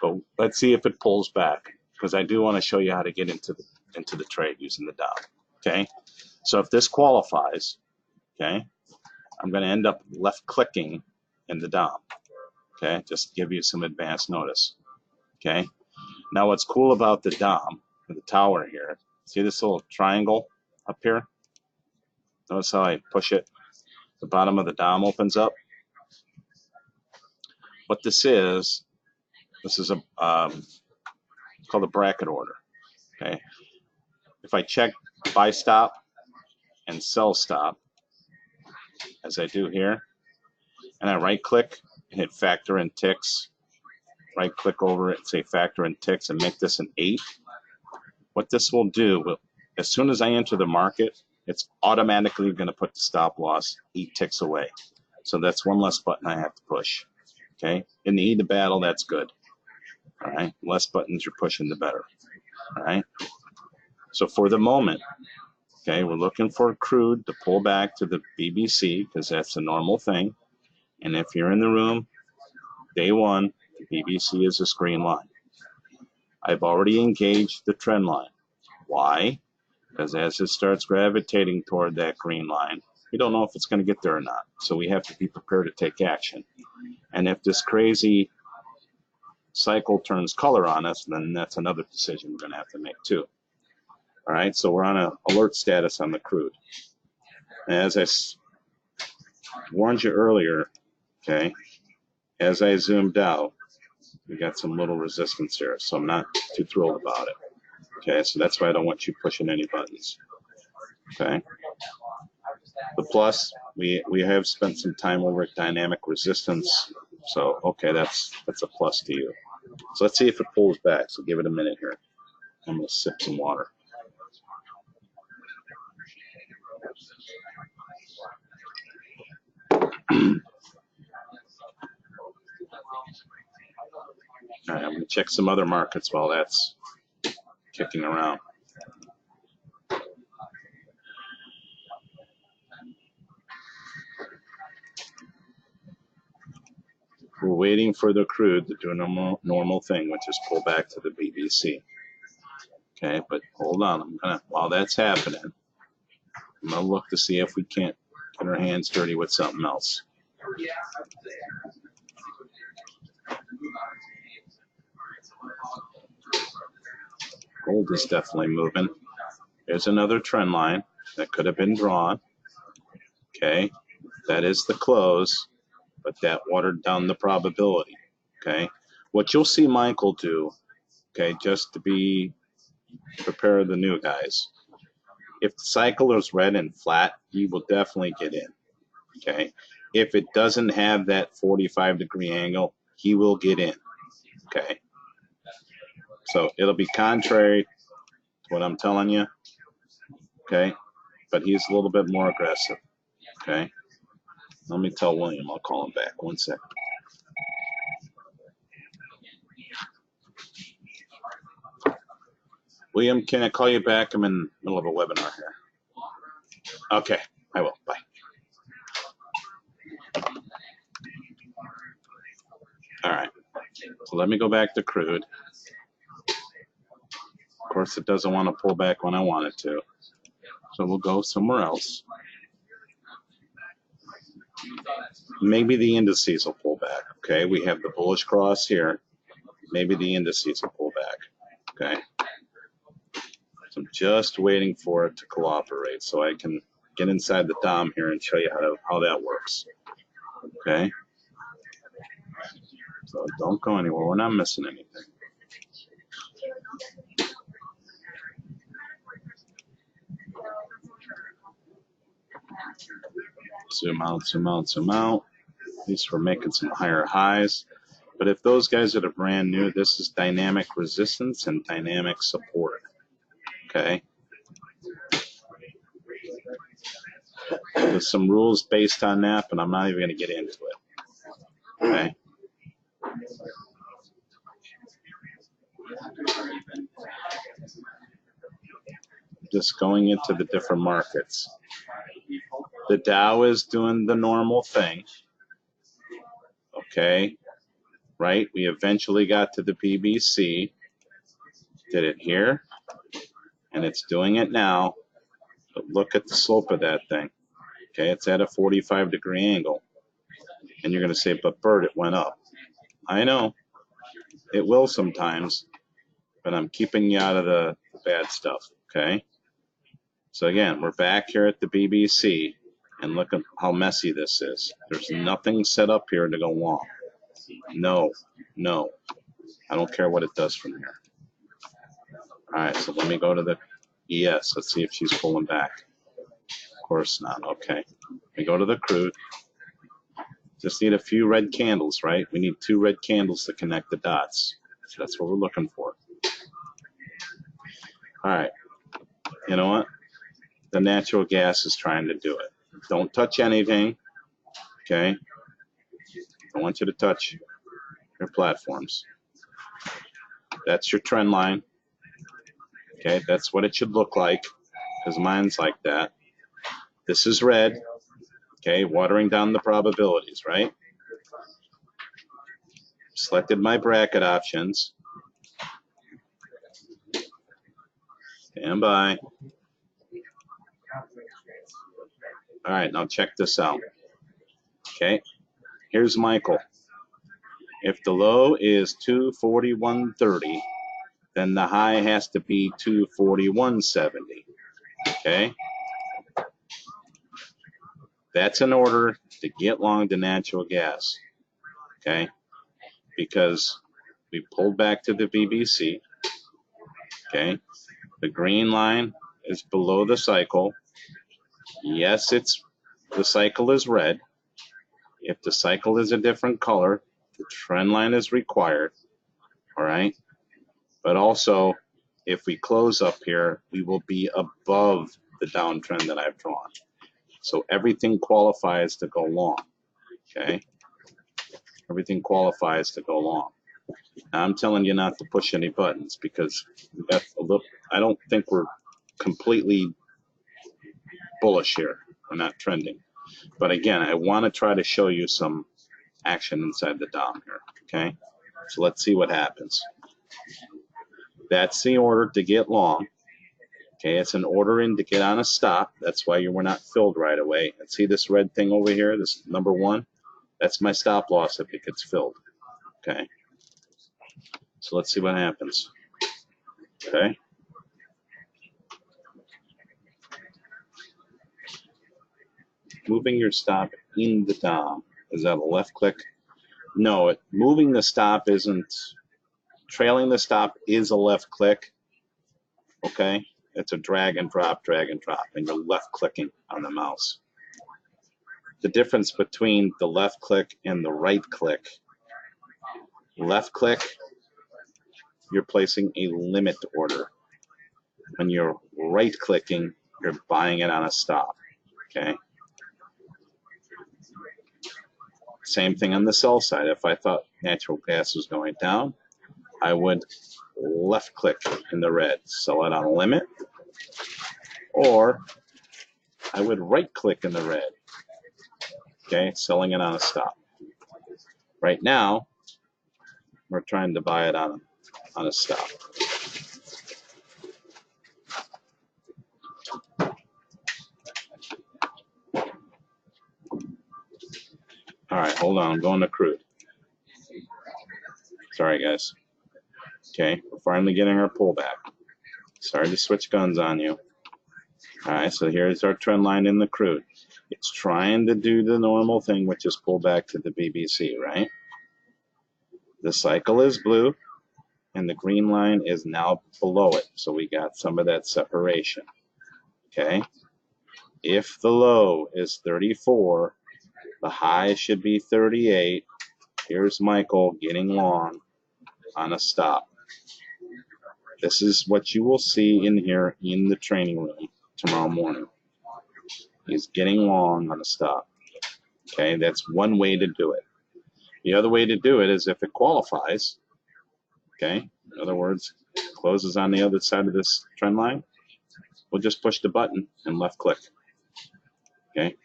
B: but let's see if it pulls back, because I do want to show you how to get into the trade using the Dow. Okay, so if this qualifies, okay, I'm going to end up left clicking in the Dow. Okay, just to give you some advance notice. Okay, now what's cool about the DOM, the tower here, see this little triangle up here? Notice how I push it, the bottom of the DOM opens up. What this is a it's called a bracket order. Okay, if I check buy stop and sell stop, as I do here, and I right click and hit factor in ticks, right click over it, say factor in ticks, and make this an 8. What this will do, as soon as I enter the market, it's automatically going to put the stop loss 8 ticks away. So that's one less button I have to push. Okay, in the heat of battle, that's good. All right, less buttons you're pushing, the better. All right, so for the moment, okay, we're looking for crude to pull back to the BBC, because that's a normal thing. And if you're in the room, day one, the BBC is a green line. I've already engaged the trend line. Why? Because as it starts gravitating toward that green line, we don't know if it's going to get there or not. So we have to be prepared to take action. And if this crazy cycle turns color on us, then that's another decision we're going to have to make too. All right, so we're on an alert status on the crude. As I warned you earlier, okay, as I zoomed out, we got some little resistance here, so I'm not too thrilled about it. Okay, so that's why I don't want you pushing any buttons. Okay. The plus, we have spent some time over at dynamic resistance, so okay, that's a plus to you. So let's see if it pulls back. So give it a minute here. I'm gonna sip some water. All right, I'm gonna check some other markets while that's kicking around. We're waiting for the crude to do a normal thing, which is pull back to the BBC. Okay, but hold on. While that's happening, I'm gonna look to see if we can't get our hands dirty with something else. Gold is definitely moving. There's another trend line that could have been drawn. Okay, that is the close, but that watered down the probability. Okay, what you'll see Michael do, okay, just to be prepare the new guys. If the cycle is red and flat, he will definitely get in. Okay, if it doesn't have that 45-degree angle, he will get in. Okay, so it'll be contrary to what I'm telling you. okay? But he's a little bit more aggressive, okay? Let me tell William. I'll call him back. 1 second. William, can I call you back? I'm in the middle of a webinar here. Okay, I will. Bye. All right, so let me go back to crude. Of course, it doesn't want to pull back when I want it to. So we'll go somewhere else. Maybe the indices will pull back, okay? We have the bullish cross here. Maybe the indices will pull back, okay? So I'm just waiting for it to cooperate so I can get inside the DOM here and show you how that works, okay? So don't go anywhere. We're not missing anything. Zoom out, zoom out, zoom out. At least we're making some higher highs. But if those guys that are brand new, this is dynamic resistance and dynamic support, okay? There's some rules based on that, but I'm not even going to get into it, okay? Just going into the different markets. The Dow is doing the normal thing, okay? Right? We eventually got to the BBC, did it here, and it's doing it now. But look at the slope of that thing, okay? It's at a 45-degree angle. And you're going to say, but Bert, it went up. I know, it will sometimes, but I'm keeping you out of the bad stuff, okay? So again, we're back here at the BBC, and look at how messy this is. There's nothing set up here to go long. No, no. I don't care what it does from here. All right, so let me go to the ES. Let's see if she's pulling back. Of course not. Okay. We go to the crude. Just need a few red candles, right? We need 2 red candles to connect the dots. So that's what we're looking for. All right. You know what? The natural gas is trying to do it. Don't touch anything, okay? I want you to touch your platforms. That's your trend line, okay? That's what it should look like, because mine's like that. This is red, okay? Watering down the probabilities, right? Selected my bracket options. Stand by. All right, now check this out. Okay, here's Michael. If the low is 241.30, then the high has to be 241.70. Okay, that's in order to get long the natural gas. Okay, because we pulled back to the BBC. Okay, the green line is below the cycle. Yes, the cycle is red. If the cycle is a different color, the trend line is required, all right? But also, if we close up here, we will be above the downtrend that I've drawn. So everything qualifies to go long, okay? Everything qualifies to go long. Now, I'm telling you not to push any buttons because I don't think we're completely bullish here. We're not trending. But again, I want to try to show you some action inside the DOM here, okay? So let's see what happens. That's the order to get long. Okay, it's an order in to get on a stop. That's why we're not filled right away. And see this red thing over here, this number 1? That's my stop loss if it gets filled. Okay. So let's see what happens. Okay. Moving your stop in the DOM. Is that a left click? No, moving the stop isn't. Trailing the stop is a left click. Okay. It's a drag and drop, and you're left clicking on the mouse. The difference between the left click and the right click. Left click, you're placing a limit order. When you're right clicking, you're buying it on a stop, okay? Same thing on the sell side. If I thought natural gas was going down, I would left click in the red, sell it on a limit, or I would right click in the red, okay, selling it on a stop. Right now, we're trying to buy it on a stop. All right, hold on, I'm going to crude. Sorry, guys. Okay, we're finally getting our pullback. Sorry to switch guns on you. All right, so here's our trend line in the crude. It's trying to do the normal thing, which is pull back to the BBC, right? The cycle is blue, and the green line is now below it, so we got some of that separation, okay? If the low is 34, the high should be 38. Here's Michael getting long on a stop. This is what you will see in here in the training room tomorrow morning. He's getting long on a stop. Okay, that's one way to do it. The other way to do it is if it qualifies, okay, in other words, closes on the other side of this trend line, we'll just push the button and left click. Okay,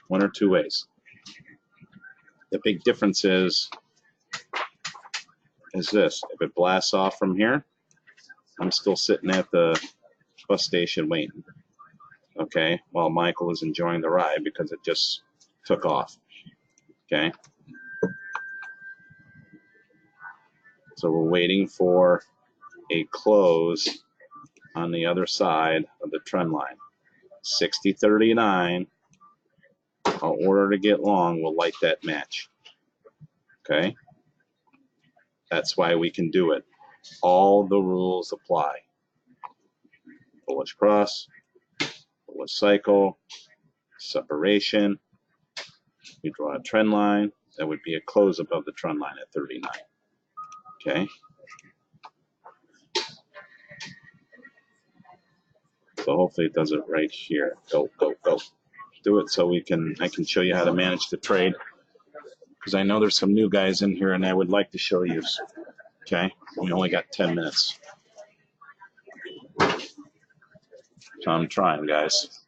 B: one or two ways. The big difference is this. If it blasts off from here, I'm still sitting at the bus station waiting, okay, while Michael is enjoying the ride because it just took off, okay? So we're waiting for a close on the other side of the trend line. 60.39, our order to get long will light that match, okay? That's why we can do it. All the rules apply. Bullish cross, bullish cycle, separation. We draw a trend line. That would be a close above the trend line at 39. Okay. So hopefully it does it right here. Go, go, go. Do it so I can show you how to manage the trade. Because I know there's some new guys in here and I would like to show you. Okay. We only got 10 minutes. So I'm trying, guys.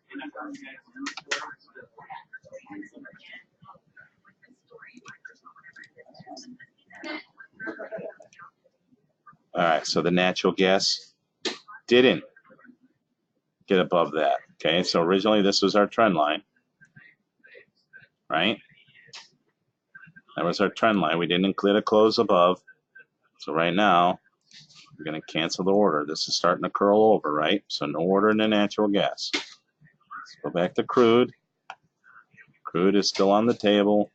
B: All right, so the natural gas didn't get above that. Okay, so originally this was our trend line, right? That was our trend line. We didn't clear the close above. So right now, we're going to cancel the order. This is starting to curl over, right? So no order in the natural gas. Let's go back to crude. Crude is still on the table.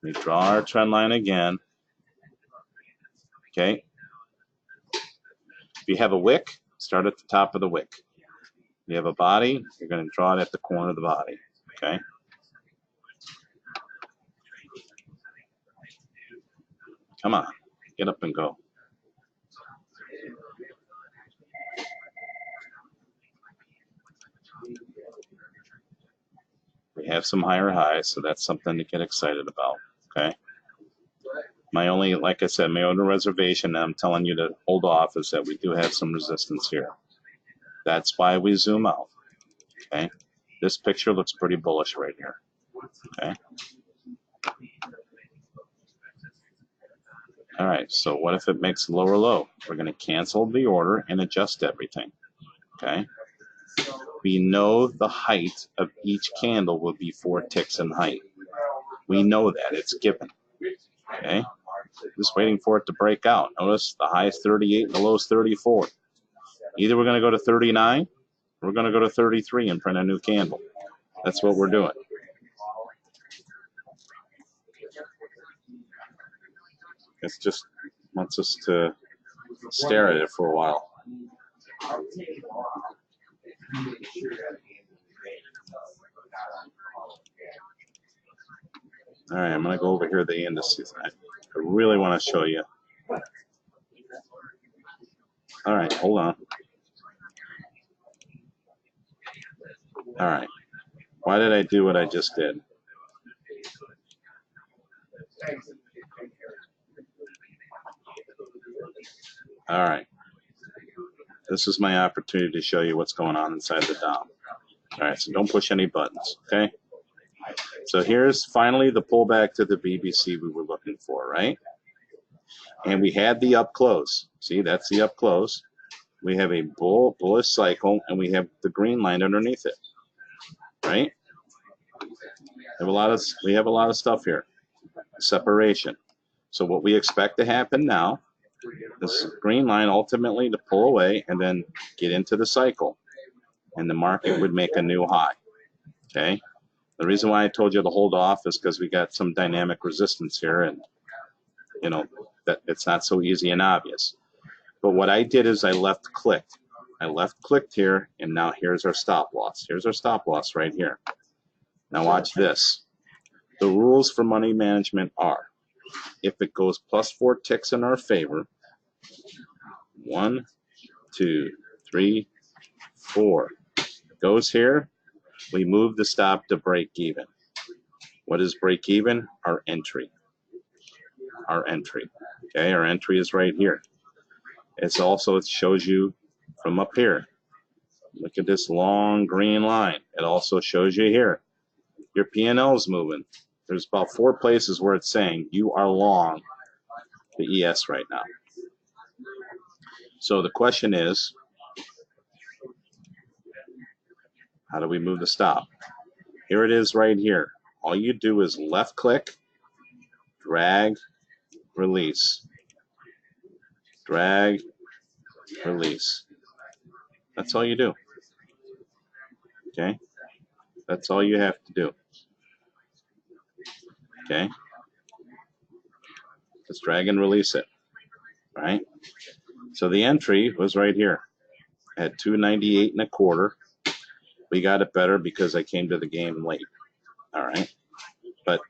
B: We draw our trend line again. Okay. If you have a wick, start at the top of the wick. If you have a body, you're going to draw it at the corner of the body. Okay. Come on, get up and go. We have some higher highs, so that's something to get excited about. Okay. My only, like I said, my only reservation I'm telling you to hold off is that we do have some resistance here. That's why we zoom out. Okay. This picture looks pretty bullish right here. Okay. All right, so what if it makes a lower low? We're going to cancel the order and adjust everything. Okay. We know the height of each candle will be 4 ticks in height. We know that. It's given. Okay. Just waiting for it to break out. Notice the high is 38 and the low is 34. Either we're going to go to 39 or we're going to go to 33 and print a new candle. That's what we're doing. It just wants us to stare at it for a while. All right, I'm going to go over here to the indices. I really want to show you. All right, hold on. All right. Why did I do what I just did? All right. This is my opportunity to show you what's going on inside the DOM. All right, so don't push any buttons, okay? So here's finally the pullback to the BBC we were looking for, right? And we had the up close. See, that's the up close. We have a bullish cycle, and we have the green line underneath it, right? We have a lot of stuff here. Separation. So what we expect to happen now, this green line ultimately to pull away and then get into the cycle, and the market would make a new high, okay? The reason why I told you to hold off is because we got some dynamic resistance here, and you know that it's not so easy and obvious. But what I did is I left clicked. I left clicked here, and now here's our stop loss. Here's our stop loss right here. Now watch this. The rules for money management are, if it goes plus 4 ticks in our favor, 1, 2, 3, 4, goes here, we move the stop to break even. What is break even? Our entry. Our entry. Okay, our entry is right here. It's also, it shows you from up here. Look at this long green line. It also shows you here. Your P&L is moving. There's about 4 places where it's saying you are long the ES right now. So the question is, how do we move the stop? Here it is right here. All you do is left click, drag, release. Drag, release. That's all you do. Okay? That's all you have to do. Okay? Just drag and release it. Right? So the entry was right here at 298.25. We got it better because I came to the game late. All right? But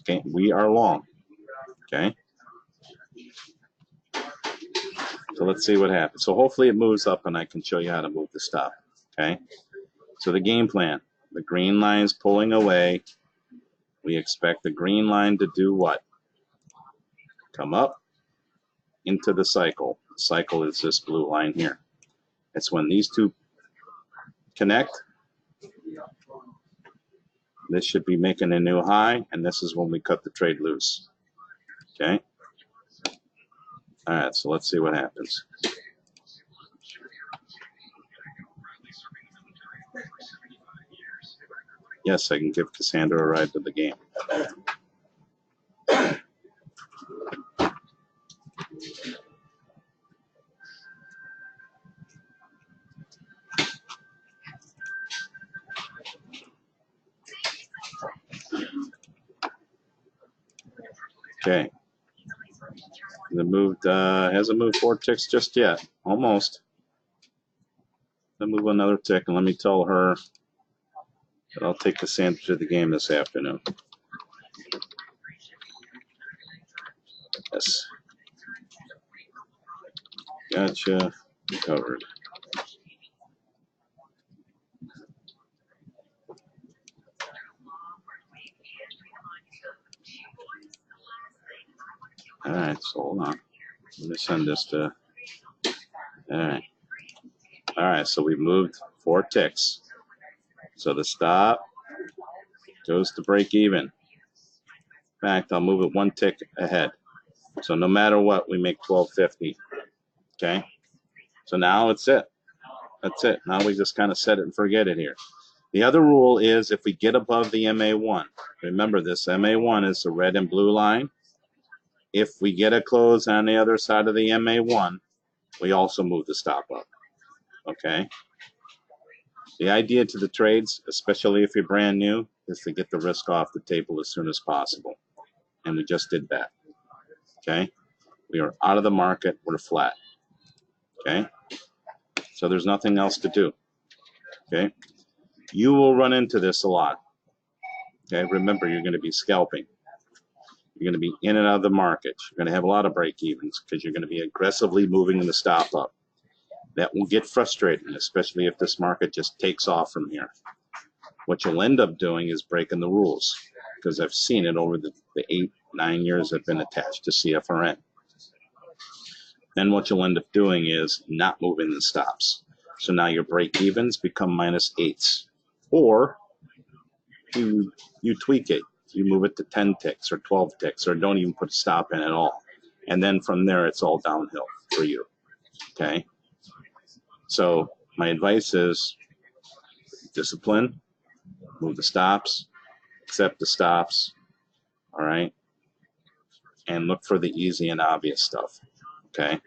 B: okay, we are long. Okay? So let's see what happens. So hopefully it moves up and I can show you how to move the stop. Okay? So the game plan. The green line is pulling away. We expect the green line to do what? Come up into the cycle. The cycle is this blue line here. It's when these two connect. This should be making a new high, and this is when we cut the trade loose. Okay? All right, so let's see what happens. Yes, I can give Cassandra a ride to the game. Okay. It moved, hasn't moved 4 ticks just yet. Almost. Let me move another tick, and let me tell her that I'll take Cassandra to the game this afternoon. Yes. Gotcha. Covered. All right, so hold on. Let me send this to. All right. All right, so we moved 4 ticks. So the stop goes to break even. In fact, I'll move it 1 tick ahead. So no matter what, we make 1250. Okay. So now it's it. That's it. Now we just kind of set it and forget it here. The other rule is if we get above the MA1, remember this MA1 is the red and blue line. If we get a close on the other side of the MA1, we also move the stop up. Okay? The idea to the trades, especially if you're brand new, is to get the risk off the table as soon as possible. And we just did that. Okay? We are out of the market. We're flat. Okay? So there's nothing else to do. Okay? You will run into this a lot. Okay? Remember, you're going to be scalping. You're going to be in and out of the market. You're going to have a lot of break evens because you're going to be aggressively moving the stop up. That will get frustrating, especially if this market just takes off from here. What you'll end up doing is breaking the rules, because I've seen it over the 8-9 years I've been attached to CFRN. Then what you'll end up doing is not moving the stops. So now your break-evens become -8s. Or you tweak it. You move it to 10 ticks or 12 ticks, or don't even put a stop in at all. And then from there, it's all downhill for you. Okay? So my advice is discipline, move the stops, accept the stops, all right? And look for the easy and obvious stuff, okay?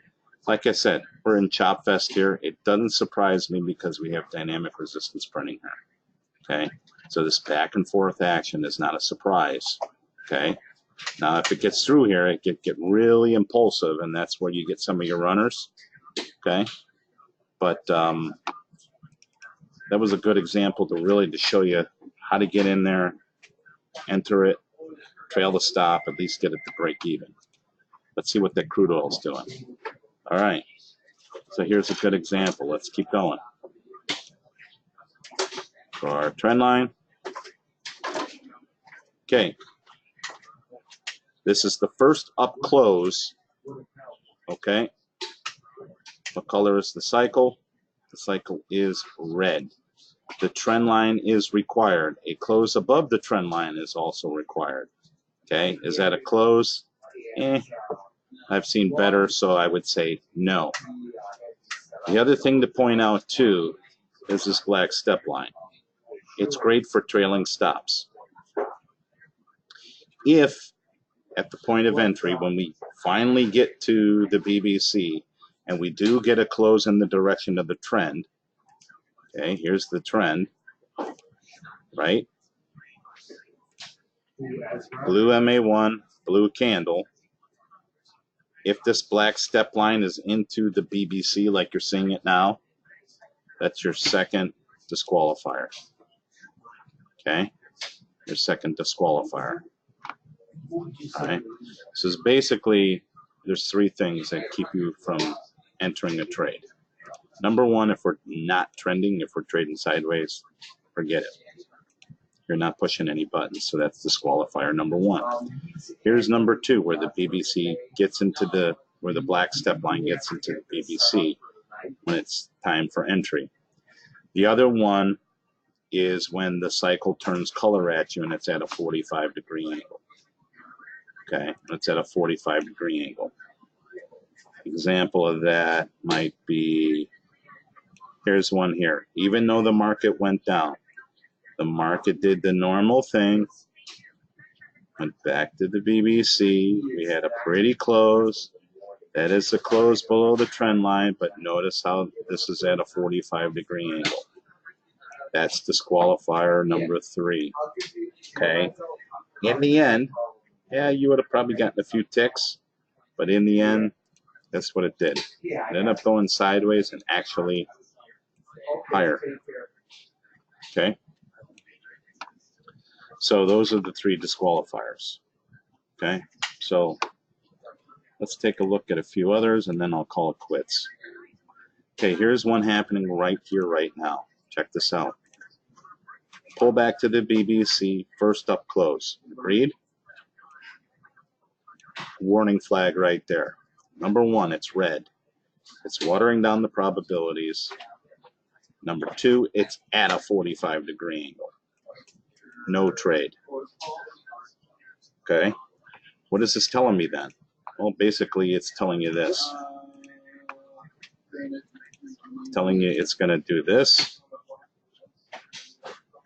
B: Like I said, we're in chop fest here. It doesn't surprise me because we have dynamic resistance printing here, okay? So this back and forth action is not a surprise, okay? Now, if it gets through here, it get really impulsive, and that's where you get some of your runners, okay? But that was a good example to show you how to get in there, enter it, trail the stop, at least get it to break even. Let's see what that crude oil is doing. All right, so here's a good example. Let's keep going. For our trend line. Okay, this is the first up close. Okay, what color is the cycle? The cycle is red. The trend line is required. A close above the trend line is also required. Okay, is that a close? I've seen better, so I would say no. The other thing to point out too is this black step line. It's great for trailing stops. If at the point of entry, when we finally get to the BBC and we do get a close in the direction of the trend, okay, here's the trend, right? Blue MA1, blue candle. If this black step line is into the BBC like you're seeing it now, that's your second disqualifier. Okay? Your second disqualifier. All right? So it's basically, there's three things that keep you from entering a trade. Number one, if we're not trending, if we're trading sideways, forget it. You're not pushing any buttons, so that's disqualifier number one. Here's number two, where the BBC gets into where the black step line gets into the BBC when it's time for entry. The other one is when the cycle turns color at you and it's at a 45-degree angle. Okay, it's at a 45-degree angle. Example of that might be, here's one here. Even though the market went down, the market did the normal thing, went back to the BBC. We had a pretty close. That is the close below the trend line, but notice how this is at a 45-degree angle. That's disqualifier number three. Okay. In the end, yeah, you would have probably gotten a few ticks, but in the end, that's what it did. It ended up going sideways and actually higher. Okay. So those are the three disqualifiers. Okay. So let's take a look at a few others and then I'll call it quits. Okay, here's one happening right here, right now. Check this out. Pull back to the BBC, first up close. Agreed? Warning flag right there. Number one, it's red. It's watering down the probabilities. Number two, it's at a 45-degree angle. No trade. Okay? What is this telling me then? Well, basically, it's telling you this. It's telling you it's going to do this,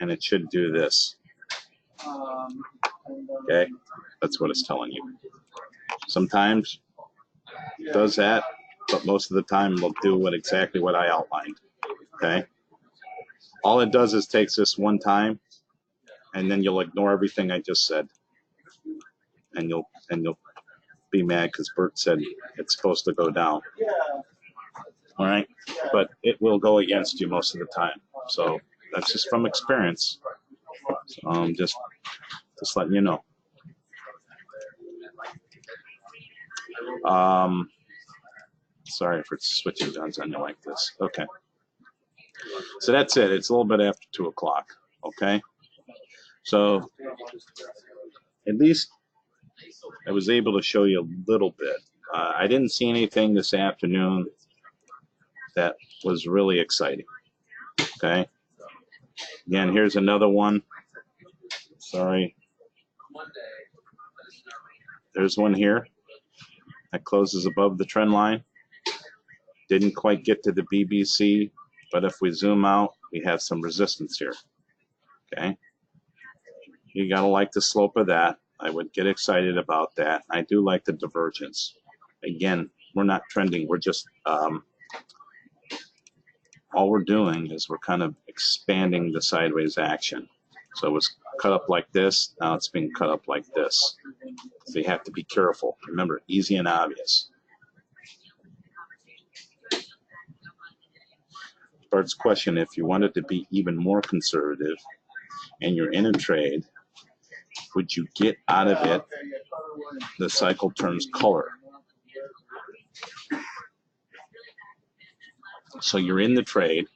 B: and it should do this. Okay? That's what it's telling you. Sometimes it does that, but most of the time it'll do exactly what I outlined. Okay? All it does is takes this one time, and then you'll ignore everything I just said. And you'll be mad because Bert said it's supposed to go down. All right? But it will go against you most of the time. So that's just from experience. So, just letting you know. Sorry for switching guns on you like this. Okay. So that's it. It's a little bit after 2 o'clock. Okay. So at least I was able to show you a little bit. I didn't see anything this afternoon that was really exciting. Okay. Again, here's another one. Sorry. There's one here that closes above the trend line. Didn't quite get to the BBC, but if we zoom out, we have some resistance here. Okay. You gotta like the slope of that. I would get excited about that. I do like the divergence. Again, we're not trending. We're just all we're doing is we're kind of expanding the sideways action. So it was cut up like this. Now it's being cut up like this. So you have to be careful. Remember, easy and obvious. Bart's question: if you wanted to be even more conservative and you're in a trade, would you get out of it? The cycle turns color. So you're in the trade,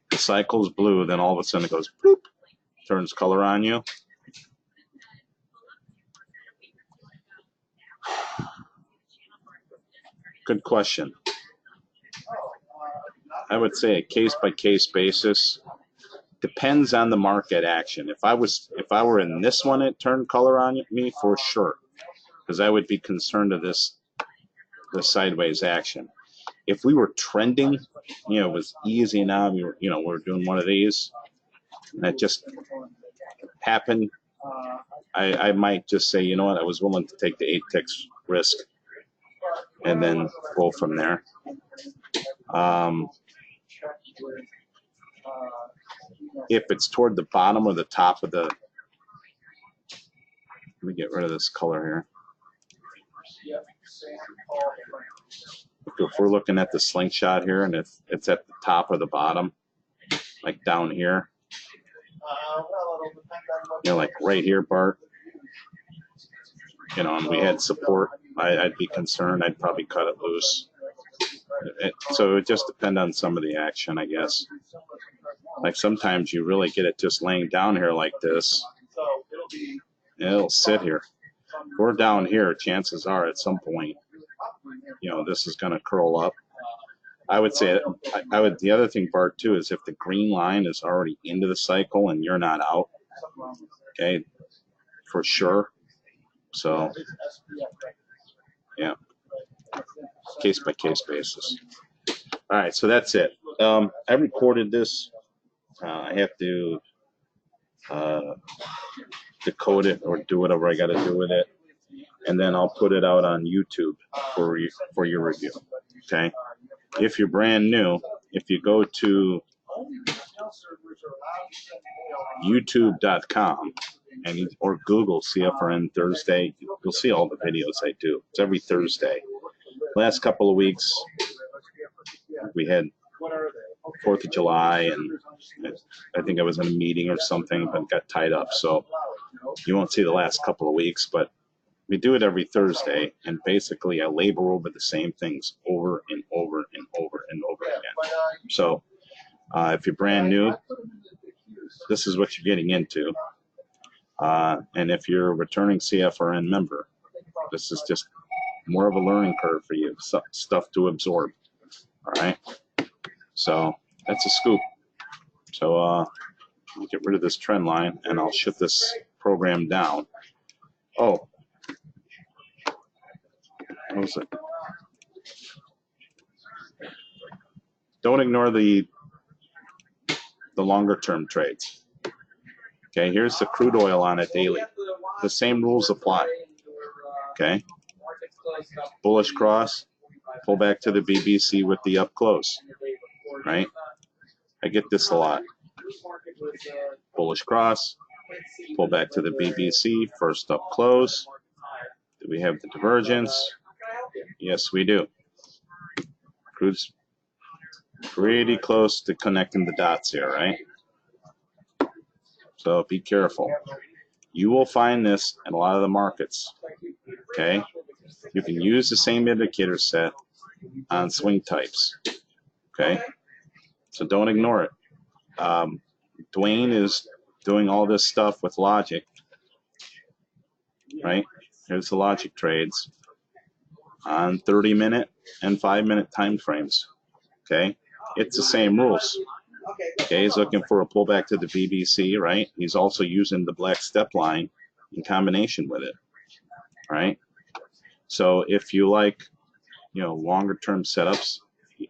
B: the cycle's blue, then all of a sudden it goes boop, turns color on you. Good question. I would say a case-by-case basis. Depends on the market action. If I were in this one, it turned color on me for sure, because I would be concerned of the sideways action. If we were trending, you know, it was easy now. We're doing one of these, and that just happened. I might just say, you know what, I was willing to take the 8 ticks risk, and then go from there. If it's toward the bottom or the top of the, let me get rid of this color here. If we're looking at the slingshot here, and if it's at the top or the bottom, like down here, you know, like right here, Bart, you know, and we had support, I'd be concerned. I'd probably cut it loose. So it would just depend on some of the action, I guess. Like sometimes you really get it just laying down here like this. It'll sit here. If we're down here, chances are at some point, you know, this is going to curl up. I would say, the other thing, Bart, too, is if the green line is already into the cycle and you're not out, okay, for sure. So, yeah, case-by-case basis. All right, so that's it. I recorded this. I have to decode it or do whatever I got to do with it, and then I'll put it out on YouTube for your review. Okay. If you're brand new, if you go to youtube.com or Google CFRN Thursday, you'll see all the videos I do. It's every Thursday. Last couple of weeks, we had 4th of July, and I think I was in a meeting or something, but got tied up. So you won't see the last couple of weeks, but we do it every Thursday, and basically I labor over the same things over and over and over and over again. So if you're brand new, this is what you're getting into. And if you're a returning CFRN member, this is just more of a learning curve for you, stuff to absorb. All right. So that's a scoop. So let me get rid of this trend line, and I'll shut this program down. Oh, what was it? Don't ignore the longer term trades. Okay, here's the crude oil on it daily. The same rules apply. Okay, bullish cross, pull back to the BBC with the up close. Right? I get this a lot. Bullish cross, pull back to the BBC, first up close. Do we have the divergence? Yes, we do. Crude's pretty close to connecting the dots here, right? So be careful. You will find this in a lot of the markets. Okay? You can use the same indicator set on swing types. Okay, so don't ignore it. Dwayne is doing all this stuff with logic, right? Here's the logic trades on 30-minute and 5-minute time frames. Okay, it's the same rules. Okay, he's looking for a pullback to the BBC, right? He's also using the black step line in combination with it, right? So if you like, longer term setups, you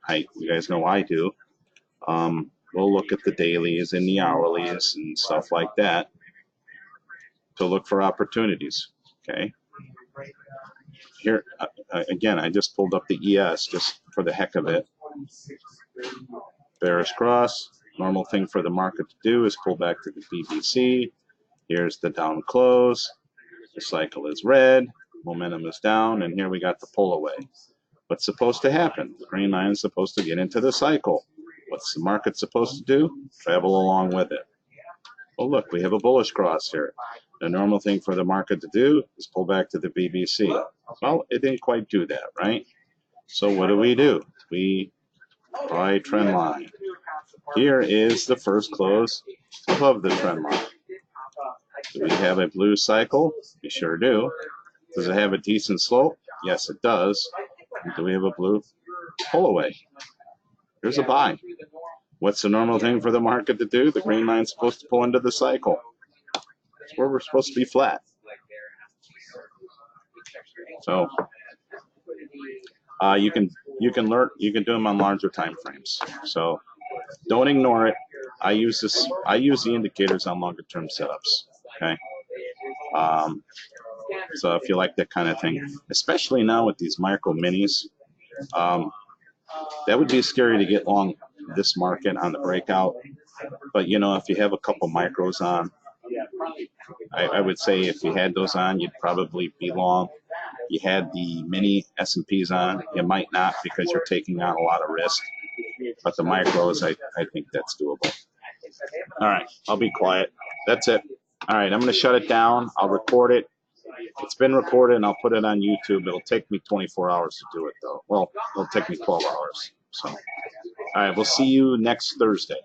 B: guys know I do. We'll look at the dailies and the hourlies and stuff like that to look for opportunities. Okay. Here again, I just pulled up the ES just for the heck of it. Bearish cross. Normal thing for the market to do is pull back to the BBC. Here's the down close. The cycle is red. Momentum is down, and here we got the pull away. What's supposed to happen? The green line is supposed to get into the cycle. What's the market supposed to do? Travel along with it. Well, look, we have a bullish cross here. The normal thing for the market to do is pull back to the BBC. Well, it didn't quite do that, right? So what do? We buy trend line. Here is the first close above the trend line. Do we have a blue cycle? We sure do. Does it have a decent slope? Yes, it does. Do we have a blue pull away? Here's a buy. What's the normal thing for the market to do? The green line's supposed to pull into the cycle. That's where we're supposed to be flat. So you can do them on larger time frames. So don't ignore it. I use the indicators on longer term setups. Okay. So if you like that kind of thing, especially now with these micro minis, that would be scary to get long this market on the breakout. But if you have a couple micros on, I would say if you had those on, you'd probably be long. You had the mini S&Ps on, you might not because you're taking on a lot of risk. But the micros, I think that's doable. All right, I'll be quiet. That's it. All right, I'm going to shut it down. I'll record it. It's been recorded, and I'll put it on YouTube. It'll take me 24 hours to do it, though. Well, it'll take me 12 hours. So, all right, we'll see you next Thursday.